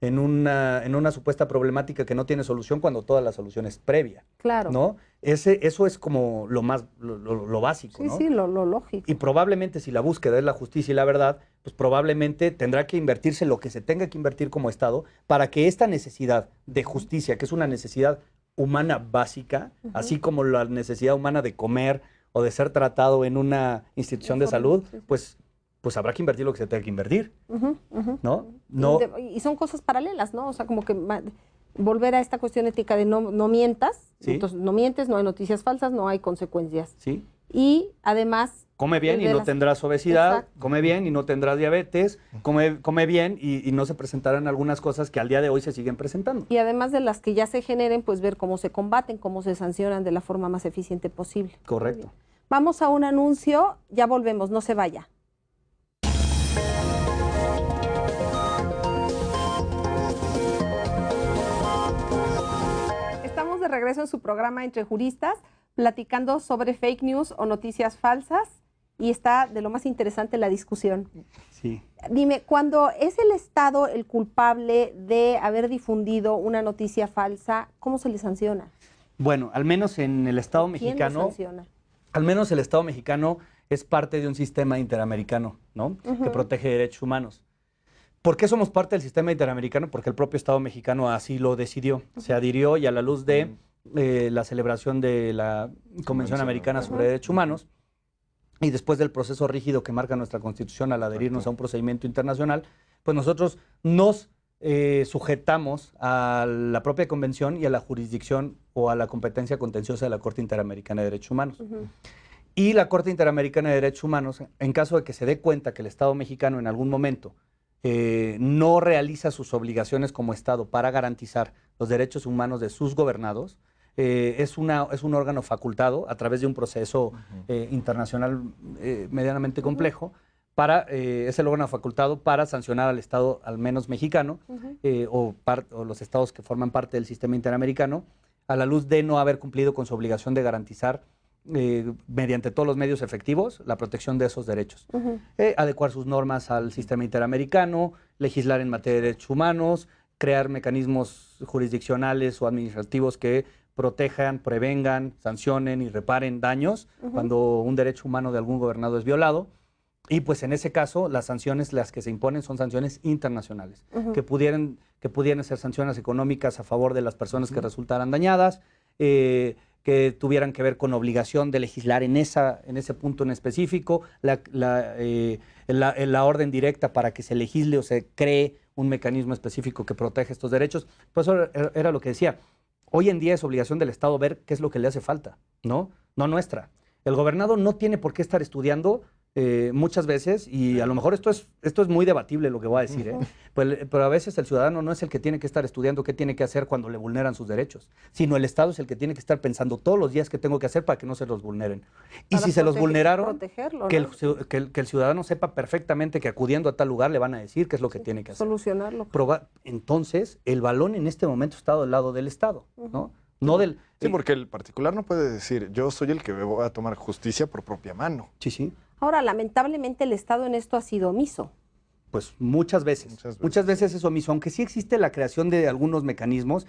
en una supuesta problemática que no tiene solución cuando toda la solución es previa. Claro. ¿No? Eso es como lo básico, Sí, ¿no? sí, lo lógico. Y probablemente si la búsqueda es la justicia y la verdad, pues probablemente tendrá que invertirse lo que se tenga que invertir como Estado para que esta necesidad de justicia, que es una necesidad humana básica, así como la necesidad humana de comer o de ser tratado en una institución de salud, pues habrá que invertir lo que se tenga que invertir, ¿no? Y son cosas paralelas, ¿no? O sea, como que volver a esta cuestión ética de no mientas, ¿Sí? Entonces no mientes, no hay noticias falsas, no hay consecuencias. Sí. Y además... Come bien y no tendrás obesidad, exacto, come bien y no tendrás diabetes, come bien y no se presentarán algunas cosas que al día de hoy se siguen presentando. Y además de las que ya se generen, pues ver cómo se combaten, cómo se sancionan de la forma más eficiente posible. Correcto. Vamos a un anuncio, ya volvemos, no se vaya. Estamos de regreso en su programa Entre Juristas, platicando sobre fake news o noticias falsas, y está de lo más interesante la discusión. Sí. Dime, cuando es el Estado el culpable de haber difundido una noticia falsa, ¿cómo se le sanciona? Bueno, al menos en el Estado mexicano... ¿Quién lo sanciona? Al menos el Estado mexicano es parte de un sistema interamericano, ¿no? Que protege derechos humanos. ¿Por qué somos parte del sistema interamericano? Porque el propio Estado mexicano así lo decidió. Se adhirió y a la luz de la celebración de la Convención Americana sobre Derechos Humanos y después del proceso rígido que marca nuestra Constitución al adherirnos a un procedimiento internacional, pues nosotros nos sujetamos a la propia Convención y a la jurisdicción o a la competencia contenciosa de la Corte Interamericana de Derechos Humanos. Y la Corte Interamericana de Derechos Humanos, en caso de que se dé cuenta que el Estado mexicano en algún momento no realiza sus obligaciones como Estado para garantizar los derechos humanos de sus gobernados, es un órgano facultado a través de un proceso internacional medianamente complejo. Es el órgano facultado para sancionar al Estado, al menos mexicano, o los estados que forman parte del sistema interamericano, a la luz de no haber cumplido con su obligación de garantizar, mediante todos los medios efectivos, la protección de esos derechos. Adecuar sus normas al sistema interamericano, legislar en materia de derechos humanos, crear mecanismos jurisdiccionales o administrativos que protejan, prevengan, sancionen y reparen daños cuando un derecho humano de algún gobernado es violado. Y pues en ese caso, las sanciones, las que se imponen, son sanciones internacionales, que pudieran ser sanciones económicas a favor de las personas que resultaran dañadas, que tuvieran que ver con obligación de legislar en ese punto en específico, la orden directa para que se legisle o se cree un mecanismo específico que proteja estos derechos. Pues eso era lo que decía. Hoy en día es obligación del Estado ver qué es lo que le hace falta, ¿no? No nuestra. El gobernado no tiene por qué estar estudiando muchas veces, y a lo mejor esto es muy debatible lo que voy a decir, pero a veces el ciudadano no es el que tiene que estar estudiando qué tiene que hacer cuando le vulneran sus derechos, sino el Estado es el que tiene que estar pensando todos los días qué tengo que hacer para que no se los vulneren. Y si se los vulneraron, que el ciudadano sepa perfectamente que acudiendo a tal lugar le van a decir qué es lo que tiene que hacer. Solucionarlo. Entonces, el balón en este momento está del lado del Estado, ¿no? No del... Sí, porque el particular no puede decir, yo soy el que voy a tomar justicia por propia mano. Sí, sí. Ahora, lamentablemente el Estado en esto ha sido omiso. Pues muchas veces es omiso, aunque sí existe la creación de algunos mecanismos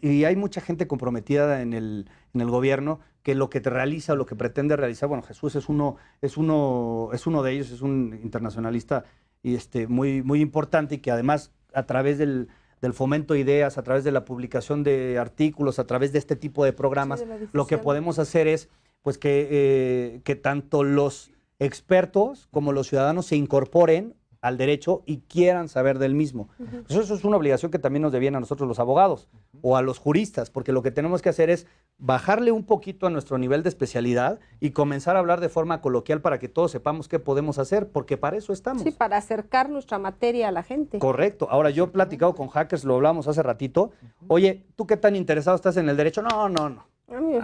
y hay mucha gente comprometida en el gobierno que lo que te realiza o lo que pretende realizar, bueno, Jesús es uno de ellos, es un internacionalista y muy, muy importante, y que además a través del fomento de ideas, a través de la publicación de artículos, a través de este tipo de programas, lo que podemos hacer es pues que tanto los expertos como los ciudadanos se incorporen al derecho y quieran saber del mismo. Pues eso es una obligación que también nos debían a nosotros los abogados o a los juristas, porque lo que tenemos que hacer es bajarle un poquito a nuestro nivel de especialidad y comenzar a hablar de forma coloquial para que todos sepamos qué podemos hacer, porque para eso estamos. Sí, para acercar nuestra materia a la gente. Correcto. Ahora, yo he platicado con hackers, lo hablamos hace ratito. Oye, ¿tú qué tan interesado estás en el derecho? No.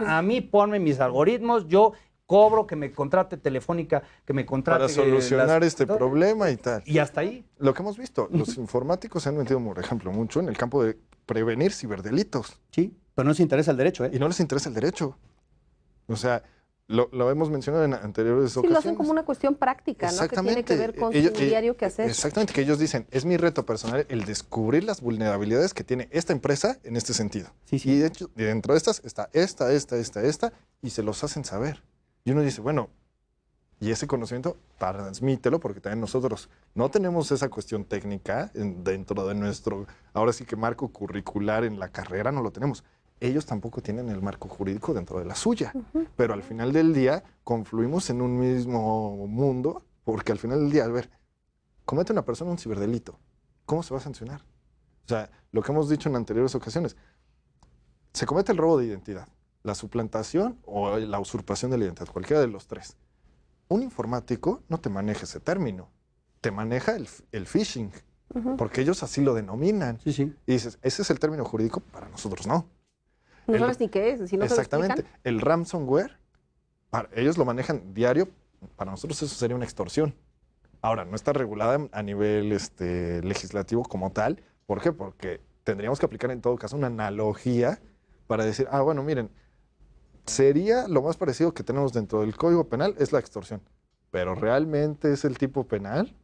A mí ponme mis algoritmos, yo cobro que me contrate Telefónica, que me contrate... Para solucionar este problema y tal. Y hasta ahí. Lo que hemos visto, los informáticos se han metido, por ejemplo, mucho en el campo de prevenir ciberdelitos. Sí, pero no les interesa el derecho, ¿eh? Y no les interesa el derecho. O sea, lo hemos mencionado en anteriores ocasiones. Sí, lo hacen como una cuestión práctica, ¿no? Que tiene que ver con su diario que hacer. Exactamente, que ellos dicen, es mi reto personal el descubrir las vulnerabilidades que tiene esta empresa en este sentido. Sí, sí. Y de hecho, dentro de estas está esta, y se los hacen saber. Y uno dice, bueno, y ese conocimiento, transmítelo, porque también nosotros no tenemos esa cuestión técnica dentro de nuestro, ahora sí que marco curricular en la carrera, no lo tenemos. Ellos tampoco tienen el marco jurídico dentro de la suya, pero al final del día confluimos en un mismo mundo, porque al final del día, a ver, comete una persona un ciberdelito, ¿cómo se va a sancionar? O sea, lo que hemos dicho en anteriores ocasiones, se comete el robo de identidad, la suplantación o la usurpación de la identidad, cualquiera de los tres. Un informático no te maneja ese término, te maneja el phishing, porque ellos así lo denominan. Sí, sí. Y dices, ese es el término jurídico, para nosotros no. No sabes ni qué es, si no exactamente. te lo explican. El ransomware, ellos lo manejan diario, para nosotros eso sería una extorsión. Ahora, no está regulada a nivel legislativo como tal. ¿Por qué? Porque tendríamos que aplicar en todo caso una analogía para decir, bueno, miren, sería lo más parecido que tenemos dentro del Código Penal es la extorsión. Pero ¿realmente es el tipo penal?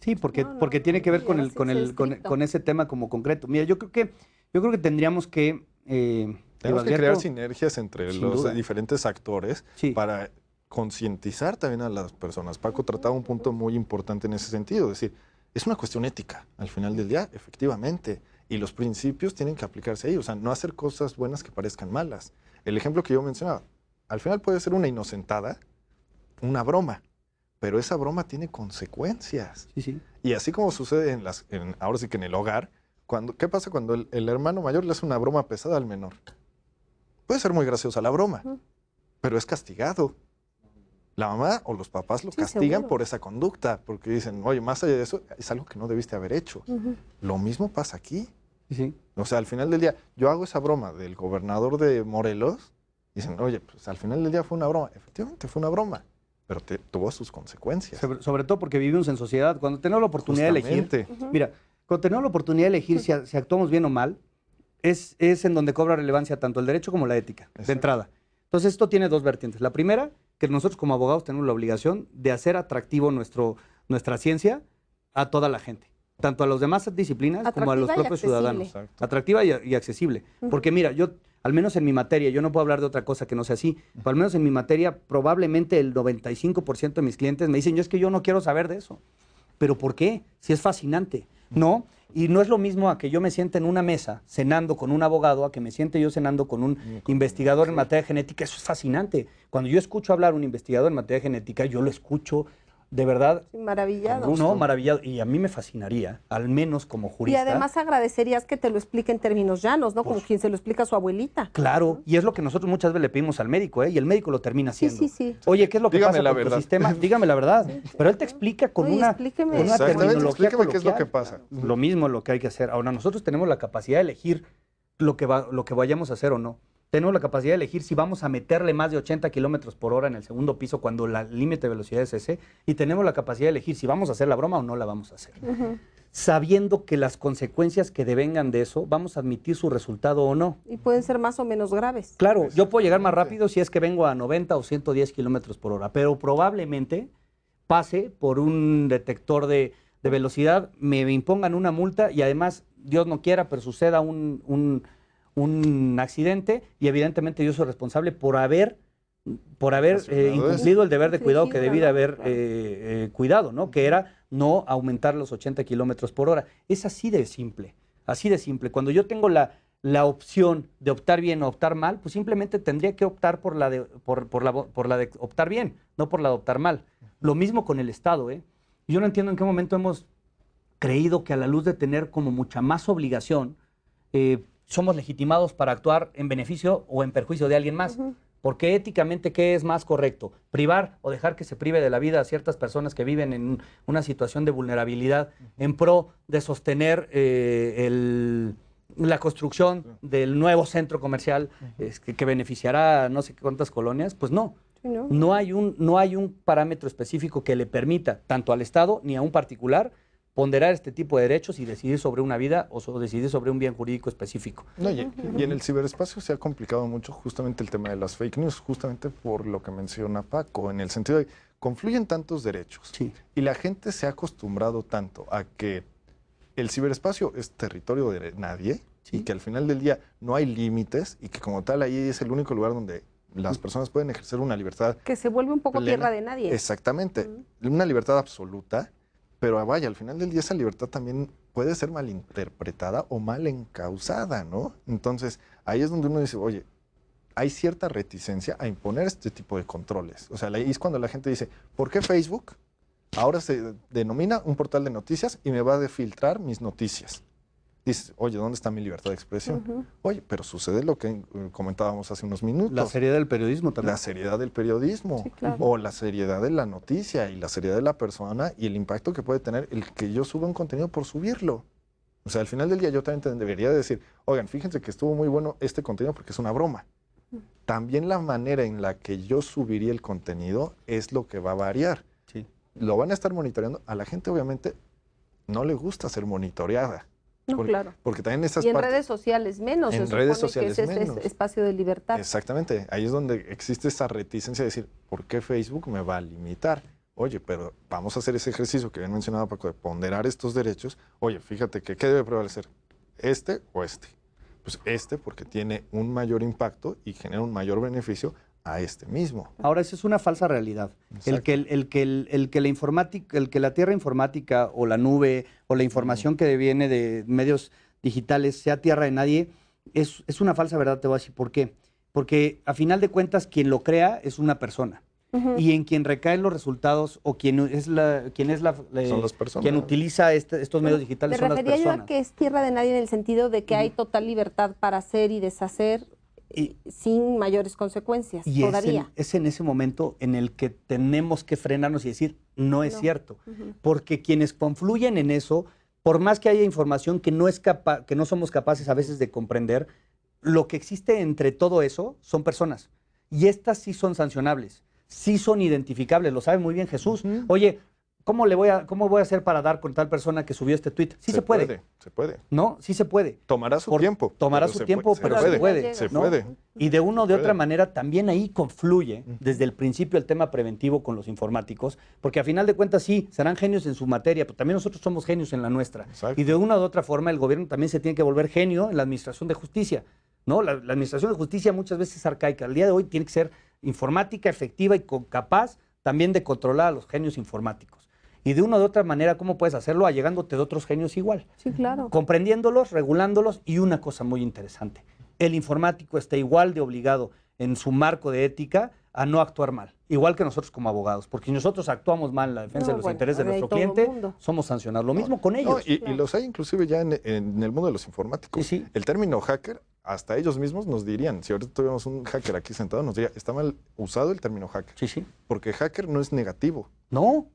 Sí, porque tiene que ver con ese tema como concreto. Mira, yo creo que tendríamos que... tenemos que crear sinergias entre los diferentes actores para concientizar también a las personas. Paco trataba un punto muy importante en ese sentido, es decir, es una cuestión ética, al final del día, efectivamente, y los principios tienen que aplicarse ahí, o sea, no hacer cosas buenas que parezcan malas. El ejemplo que yo mencionaba, al final puede ser una inocentada, una broma, pero esa broma tiene consecuencias. Sí, sí. Y así como sucede ahora sí que en el hogar, ¿qué pasa cuando el hermano mayor le hace una broma pesada al menor? Puede ser muy graciosa la broma, pero es castigado. La mamá o los papás lo castigan seguro. por esa conducta, porque dicen, oye, más allá de eso, es algo que no debiste haber hecho. Lo mismo pasa aquí. Sí. O sea, al final del día, yo hago esa broma del gobernador de Morelos, y dicen, oye, pues al final del día fue una broma. Efectivamente, fue una broma, pero tuvo sus consecuencias. Sobre todo porque vivimos en sociedad. Cuando tenemos la oportunidad de elegir... Mira, cuando tenemos la oportunidad de elegir si actuamos bien o mal, es en donde cobra relevancia tanto el derecho como la ética, de entrada. Entonces, esto tiene dos vertientes. La primera, que nosotros como abogados tenemos la obligación de hacer atractivo nuestra ciencia a toda la gente, tanto a las demás disciplinas como a los propios ciudadanos. Exacto. Atractiva y accesible. Porque mira, yo, al menos en mi materia, yo no puedo hablar de otra cosa que no sea así, pero al menos en mi materia, probablemente el 95% de mis clientes me dicen, es que yo no quiero saber de eso. ¿Pero por qué? Si es fascinante. No, y no es lo mismo a que yo me siente en una mesa cenando con un abogado, a que me siente yo cenando con un investigador en materia genética. Eso es fascinante. Cuando yo escucho hablar a un investigador en materia genética, yo lo escucho de verdad. Sí, maravillado. No, maravillado. Y a mí me fascinaría, al menos como jurista. Y además agradecerías que te lo explique en términos llanos, ¿no? Como quien se lo explica a su abuelita. Claro, y es lo que nosotros muchas veces le pedimos al médico, y el médico lo termina haciendo. Sí. Oye, ¿qué es lo que Dígame pasa la con tu verdad. sistema? Dígame la verdad. Pero él te explica con una terminología explíqueme qué es lo que coloquial. pasa. Lo mismo lo que hay que hacer. Ahora, nosotros tenemos la capacidad de elegir lo que vayamos a hacer o no. Tenemos la capacidad de elegir si vamos a meterle más de 80 kilómetros por hora en el segundo piso cuando el límite de velocidad es ese, y tenemos la capacidad de elegir si vamos a hacer la broma o no la vamos a hacer. Sabiendo que las consecuencias que devengan de eso, vamos a admitir su resultado o no. Y pueden ser más o menos graves. Claro, yo puedo llegar más rápido si es que vengo a 90 o 110 kilómetros por hora, pero probablemente pase por un detector de velocidad, me impongan una multa y además, Dios no quiera, pero suceda un accidente y evidentemente yo soy responsable por haber incumplido el deber de cuidado que debí de haber cuidado, ¿no? Que era no aumentar los 80 kilómetros por hora. Es así de simple, así de simple. Cuando yo tengo la opción de optar bien o optar mal, pues simplemente tendría que optar por la de optar bien, no por la de optar mal. Lo mismo con el Estado, ¿eh? Yo no entiendo en qué momento hemos creído que a la luz de tener como mucha más obligación, somos legitimados para actuar en beneficio o en perjuicio de alguien más. Porque éticamente, ¿qué es más correcto? ¿Privar o dejar que se prive de la vida a ciertas personas que viven en una situación de vulnerabilidad en pro de sostener la construcción del nuevo centro comercial que beneficiará a no sé cuántas colonias? Pues no. No hay un parámetro específico que le permita tanto al Estado ni a un particular ponderar este tipo de derechos y decidir sobre una vida o decidir sobre un bien jurídico específico. No, y en el ciberespacio se ha complicado mucho justamente el tema de las fake news, justamente por lo que menciona Paco, en el sentido de confluyen tantos derechos y la gente se ha acostumbrado tanto a que el ciberespacio es territorio de nadie y que al final del día no hay límites y que como tal ahí es el único lugar donde las personas pueden ejercer una libertad. Que se vuelve un poco plena. tierra de nadie. Exactamente, una libertad absoluta. Pero vaya, al final del día esa libertad también puede ser malinterpretada o mal encausada, ¿no? Entonces, ahí es donde uno dice, oye, hay cierta reticencia a imponer este tipo de controles. O sea, ahí es cuando la gente dice, ¿por qué Facebook ahora se denomina un portal de noticias y me va a filtrar mis noticias? Dices, oye, ¿dónde está mi libertad de expresión? Oye, pero sucede lo que comentábamos hace unos minutos. La seriedad del periodismo también. La seriedad del periodismo, o la seriedad de la noticia y la seriedad de la persona y el impacto que puede tener el que yo suba un contenido por subirlo. O sea, al final del día yo también debería decir, oigan, fíjense que estuvo muy bueno este contenido porque es una broma. También la manera en la que yo subiría el contenido es lo que va a variar. Sí. Lo van a estar monitoreando. A la gente obviamente no le gusta ser monitoreada. No, claro. Porque también esas y en partes, redes sociales menos. En se redes supone sociales que menos. es espacio de libertad. Exactamente. Ahí es donde existe esa reticencia de decir, ¿por qué Facebook me va a limitar? Oye, pero vamos a hacer ese ejercicio que habían mencionado, Paco, de ponderar estos derechos. Oye, fíjate que ¿qué debe prevalecer? ¿Este o este? Pues este porque tiene un mayor impacto y genera un mayor beneficio a este mismo. Ahora, eso es una falsa realidad. El que la tierra informática o la nube o la información que viene de medios digitales sea tierra de nadie, es una falsa verdad, te voy a decir por qué. Porque a final de cuentas quien lo crea es una persona. Y en quien recaen los resultados o quien son las personas. Quien utiliza estos medios digitales son las personas. Me refería yo a que es tierra de nadie en el sentido de que hay total libertad para hacer y deshacer sin mayores consecuencias todavía. Es en ese momento en el que tenemos que frenarnos y decir, no es cierto. Porque quienes confluyen en eso, por más que haya información que no somos capaces a veces de comprender, lo que existe entre todo eso son personas. Y estas sí son sancionables, sí son identificables, lo sabe muy bien Jesús. Oye, ¿cómo voy a hacer para dar con tal persona que subió este tweet? Sí se puede. Se puede. ¿No? Sí se puede. Tomará su tiempo. Tomará su tiempo, pero se puede. Se puede. Y de una o de otra manera también ahí confluye desde el principio el tema preventivo con los informáticos, porque a final de cuentas sí, serán genios en su materia, pero también nosotros somos genios en la nuestra. Exacto. Y de una u otra forma el gobierno también se tiene que volver genio en la administración de justicia. ¿No? La administración de justicia muchas veces es arcaica. Al día de hoy tiene que ser informática, efectiva y capaz también de controlar a los genios informáticos. Y de una u otra manera, ¿cómo puedes hacerlo? Allegándote de otros genios igual. Sí, claro. Comprendiéndolos, regulándolos y una cosa muy interesante. El informático está igual de obligado en su marco de ética a no actuar mal. Igual que nosotros como abogados. Porque si nosotros actuamos mal en la defensa de los intereses de nuestro cliente, somos sancionados. Lo mismo con ellos. Y los hay inclusive ya en el mundo de los informáticos. Sí. El término hacker, hasta ellos mismos nos dirían, si ahorita tuviéramos un hacker aquí sentado, nos diría, está mal usado el término hacker. Sí. Porque hacker no es negativo. No.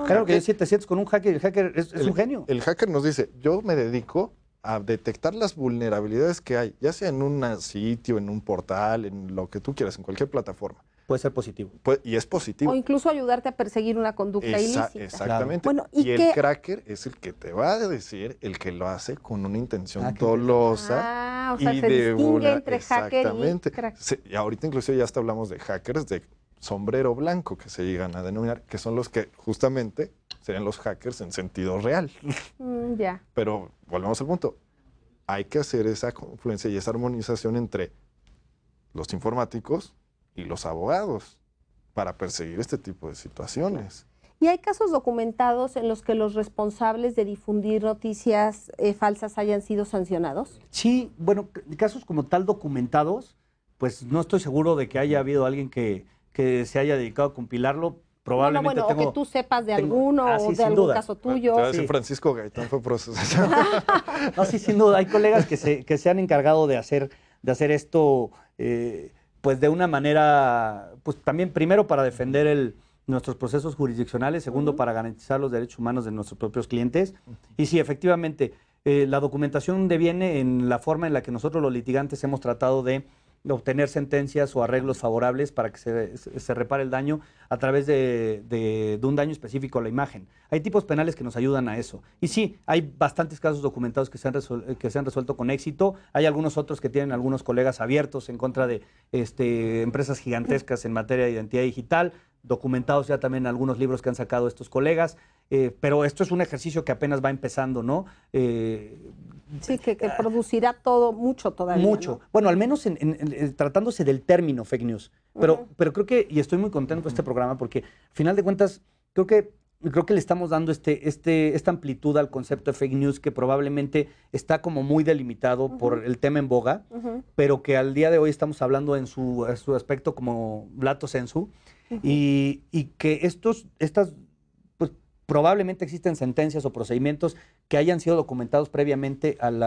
Claro que si te sientes con un hacker, el hacker es un genio. El hacker nos dice, yo me dedico a detectar las vulnerabilidades que hay, ya sea en un sitio, en un portal, en lo que tú quieras, en cualquier plataforma. Puede ser positivo. Y es positivo. O incluso ayudarte a perseguir una conducta ilícita. Exactamente. Bueno, y el cracker es el que te va a decir, el que lo hace con una intención dolosa. O sea, y se distingue entre hacker y cracker. Y ahorita inclusive ya hasta hablamos de hackers de sombrero blanco, que se llegan a denominar, que son los que justamente serían los hackers en sentido real. Ya. Pero volvemos al punto. Hay que hacer esa confluencia y esa armonización entre los informáticos y los abogados para perseguir este tipo de situaciones. ¿Y hay casos documentados en los que los responsables de difundir noticias falsas hayan sido sancionados? Sí, bueno, casos como tal documentados, pues no estoy seguro de que haya habido alguien que se haya dedicado a compilarlo. Probablemente o que tú sepas de alguno o de algún caso tuyo. Te va a decir Francisco Gaitán fue procesado. No, sí, sin duda. Hay colegas que se han encargado de hacer esto pues de una manera, pues también primero para defender nuestros procesos jurisdiccionales, segundo para garantizar los derechos humanos de nuestros propios clientes. Y sí, efectivamente, la documentación deviene en la forma en la que nosotros los litigantes hemos tratado de obtener sentencias o arreglos favorables para que se repare el daño a través de un daño específico a la imagen. Hay tipos penales que nos ayudan a eso. Y sí, hay bastantes casos documentados que se han resuelto con éxito. Hay algunos otros que tienen algunos colegas abiertos en contra de empresas gigantescas en materia de identidad digital, documentados ya también algunos libros que han sacado estos colegas, pero esto es un ejercicio que apenas va empezando, ¿no? Sí, que producirá mucho todavía. Mucho. ¿No? Bueno, al menos tratándose del término fake news. Pero creo que, y estoy muy contento de este programa, porque al final de cuentas, creo que le estamos dando esta amplitud al concepto de fake news que probablemente está como muy delimitado por el tema en boga, pero que al día de hoy estamos hablando en su aspecto como lato sensu, y que estas pues probablemente existen sentencias o procedimientos que hayan sido documentados previamente al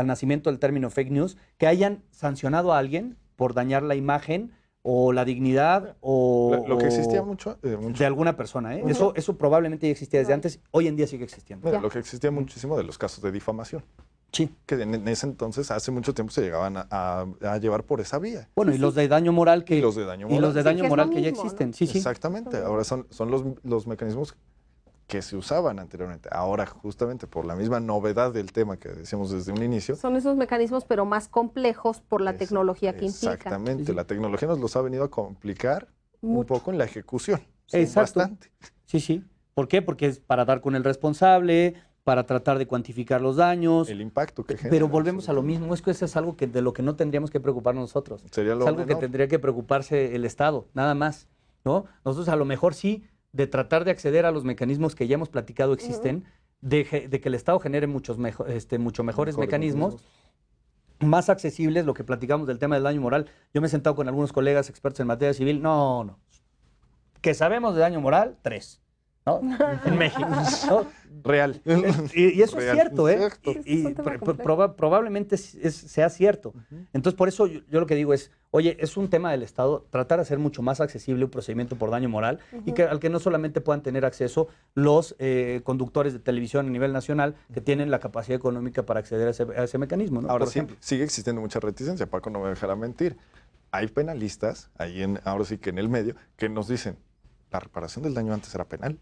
nacimiento del término fake news, que hayan sancionado a alguien por dañar la imagen o la dignidad o lo que existía mucho de alguna persona. Eso probablemente ya existía desde antes, hoy en día sigue existiendo. Mira, lo que existía muchísimo de los casos de difamación. Sí. Que en ese entonces, hace mucho tiempo, se llegaban a llevar por esa vía. Bueno, y los de daño moral que, y los de daño moral, que ya existen. ¿no? Sí, sí. Exactamente. Ahora son los mecanismos que se usaban anteriormente. Ahora, justamente por la misma novedad del tema que decíamos desde un inicio. Son esos mecanismos, pero más complejos por la tecnología que implica. Exactamente. Sí. La tecnología nos los ha venido a complicar un poco en la ejecución. Exacto. Bastante. Sí, sí. ¿Por qué? Porque es para dar con el responsable, para tratar de cuantificar los daños. El impacto que genera. Pero volvemos a lo mismo, es que eso es algo de lo que no tendríamos que preocuparnos nosotros. Sería es algo que tendría que preocuparse el Estado, nada más, ¿no? Nosotros a lo mejor sí, de tratar de acceder a los mecanismos que ya hemos platicado existen, de que el Estado genere mucho mejores mecanismos, más accesibles, lo que platicamos del tema del daño moral. Yo me he sentado con algunos colegas expertos en materia civil, no, que sabemos de daño moral, 3. ¿No? En México, ¿no? Real. Y eso Real. es cierto, ¿eh? Y probablemente sea cierto. Entonces, por eso yo lo que digo es, oye, es un tema del Estado tratar de hacer mucho más accesible un procedimiento por daño moral y al que no solamente puedan tener acceso los conductores de televisión a nivel nacional que tienen la capacidad económica para acceder a ese mecanismo, ¿no? Ahora sí, sigue existiendo mucha reticencia, Paco no me dejará mentir. Hay penalistas, ahora sí que en el medio, que nos dicen, la reparación del daño antes era penal.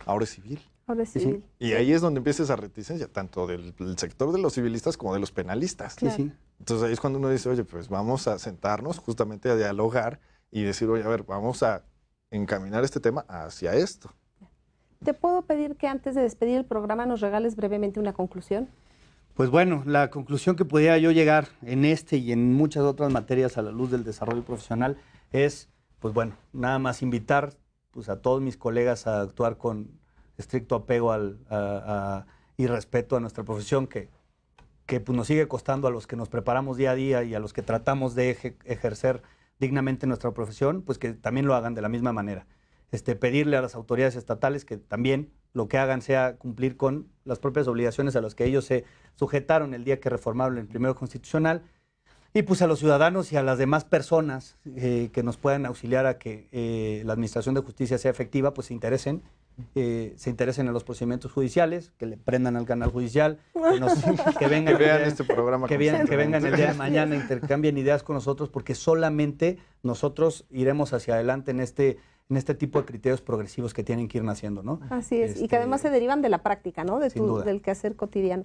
Ahora es civil. Ahora es civil. Y ahí es donde empieza esa reticencia, tanto del sector de los civilistas como de los penalistas. Claro. Sí. Entonces ahí es cuando uno dice, oye, pues vamos a sentarnos justamente a dialogar y decir, oye, a ver, vamos a encaminar este tema hacia esto. ¿Te puedo pedir que antes de despedir el programa nos regales brevemente una conclusión? Pues bueno, la conclusión que pudiera yo llegar en este y en muchas otras materias a la luz del desarrollo profesional es, pues bueno, nada más invitar pues a todos mis colegas a actuar con estricto apego y respeto a nuestra profesión que pues nos sigue costando a los que nos preparamos día a día y a los que tratamos de ejercer dignamente nuestra profesión, pues que también lo hagan de la misma manera. Pedirle a las autoridades estatales que también lo que hagan sea cumplir con las propias obligaciones a las que ellos se sujetaron el día que reformaron el primero constitucional. Y pues a los ciudadanos y a las demás personas que nos puedan auxiliar a que la administración de justicia sea efectiva, pues se interesen en los procedimientos judiciales, que le prendan al canal judicial, que vengan, que vean este programa, que vengan el día de mañana, intercambien ideas con nosotros, porque solamente nosotros iremos hacia adelante en este tipo de criterios progresivos que tienen que ir naciendo, ¿no? Así es, y que además se derivan de la práctica, ¿no? Del quehacer cotidiano.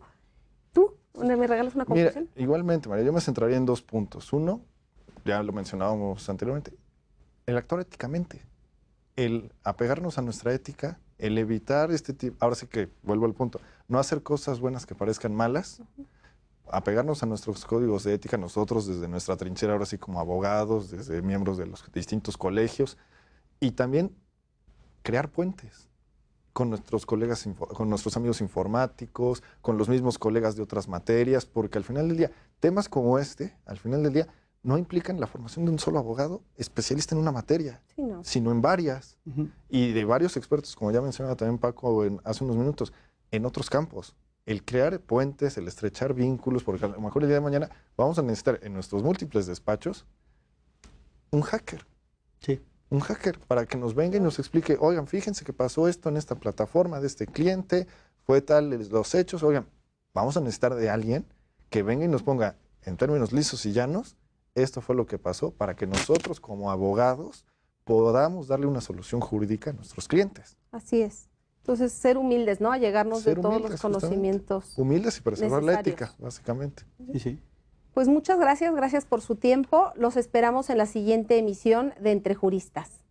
¿Tú me regalas una conclusión? Mira, igualmente, María, yo me centraría en 2 puntos. Uno, ya lo mencionábamos anteriormente, el actuar éticamente, el apegarnos a nuestra ética, el evitar este tipo, ahora sí que vuelvo al punto, no hacer cosas buenas que parezcan malas, apegarnos a nuestros códigos de ética nosotros desde nuestra trinchera, ahora sí como abogados, desde miembros de los distintos colegios, y también crear puentes con nuestros colegas, con nuestros amigos informáticos, con los mismos colegas de otras materias, porque al final del día, temas como al final del día, no implican la formación de un solo abogado especialista en una materia, sino en varias, y de varios expertos, como ya mencionaba también Paco hace unos minutos, en otros campos. El crear puentes, el estrechar vínculos, porque a lo mejor el día de mañana vamos a necesitar en nuestros múltiples despachos un hacker. Sí. Un hacker para que nos venga y nos explique, oigan, fíjense que pasó esto en esta plataforma de este cliente, fue tal los hechos, oigan, vamos a necesitar de alguien que venga y nos ponga en términos lisos y llanos, esto fue lo que pasó para que nosotros como abogados podamos darle una solución jurídica a nuestros clientes. Así es. Entonces, ser humildes, ¿no? Allegarnos de todos los conocimientos. Humildes y preservar la ética, básicamente. Sí, sí. Pues muchas gracias por su tiempo. Los esperamos en la siguiente emisión de Entre Juristas.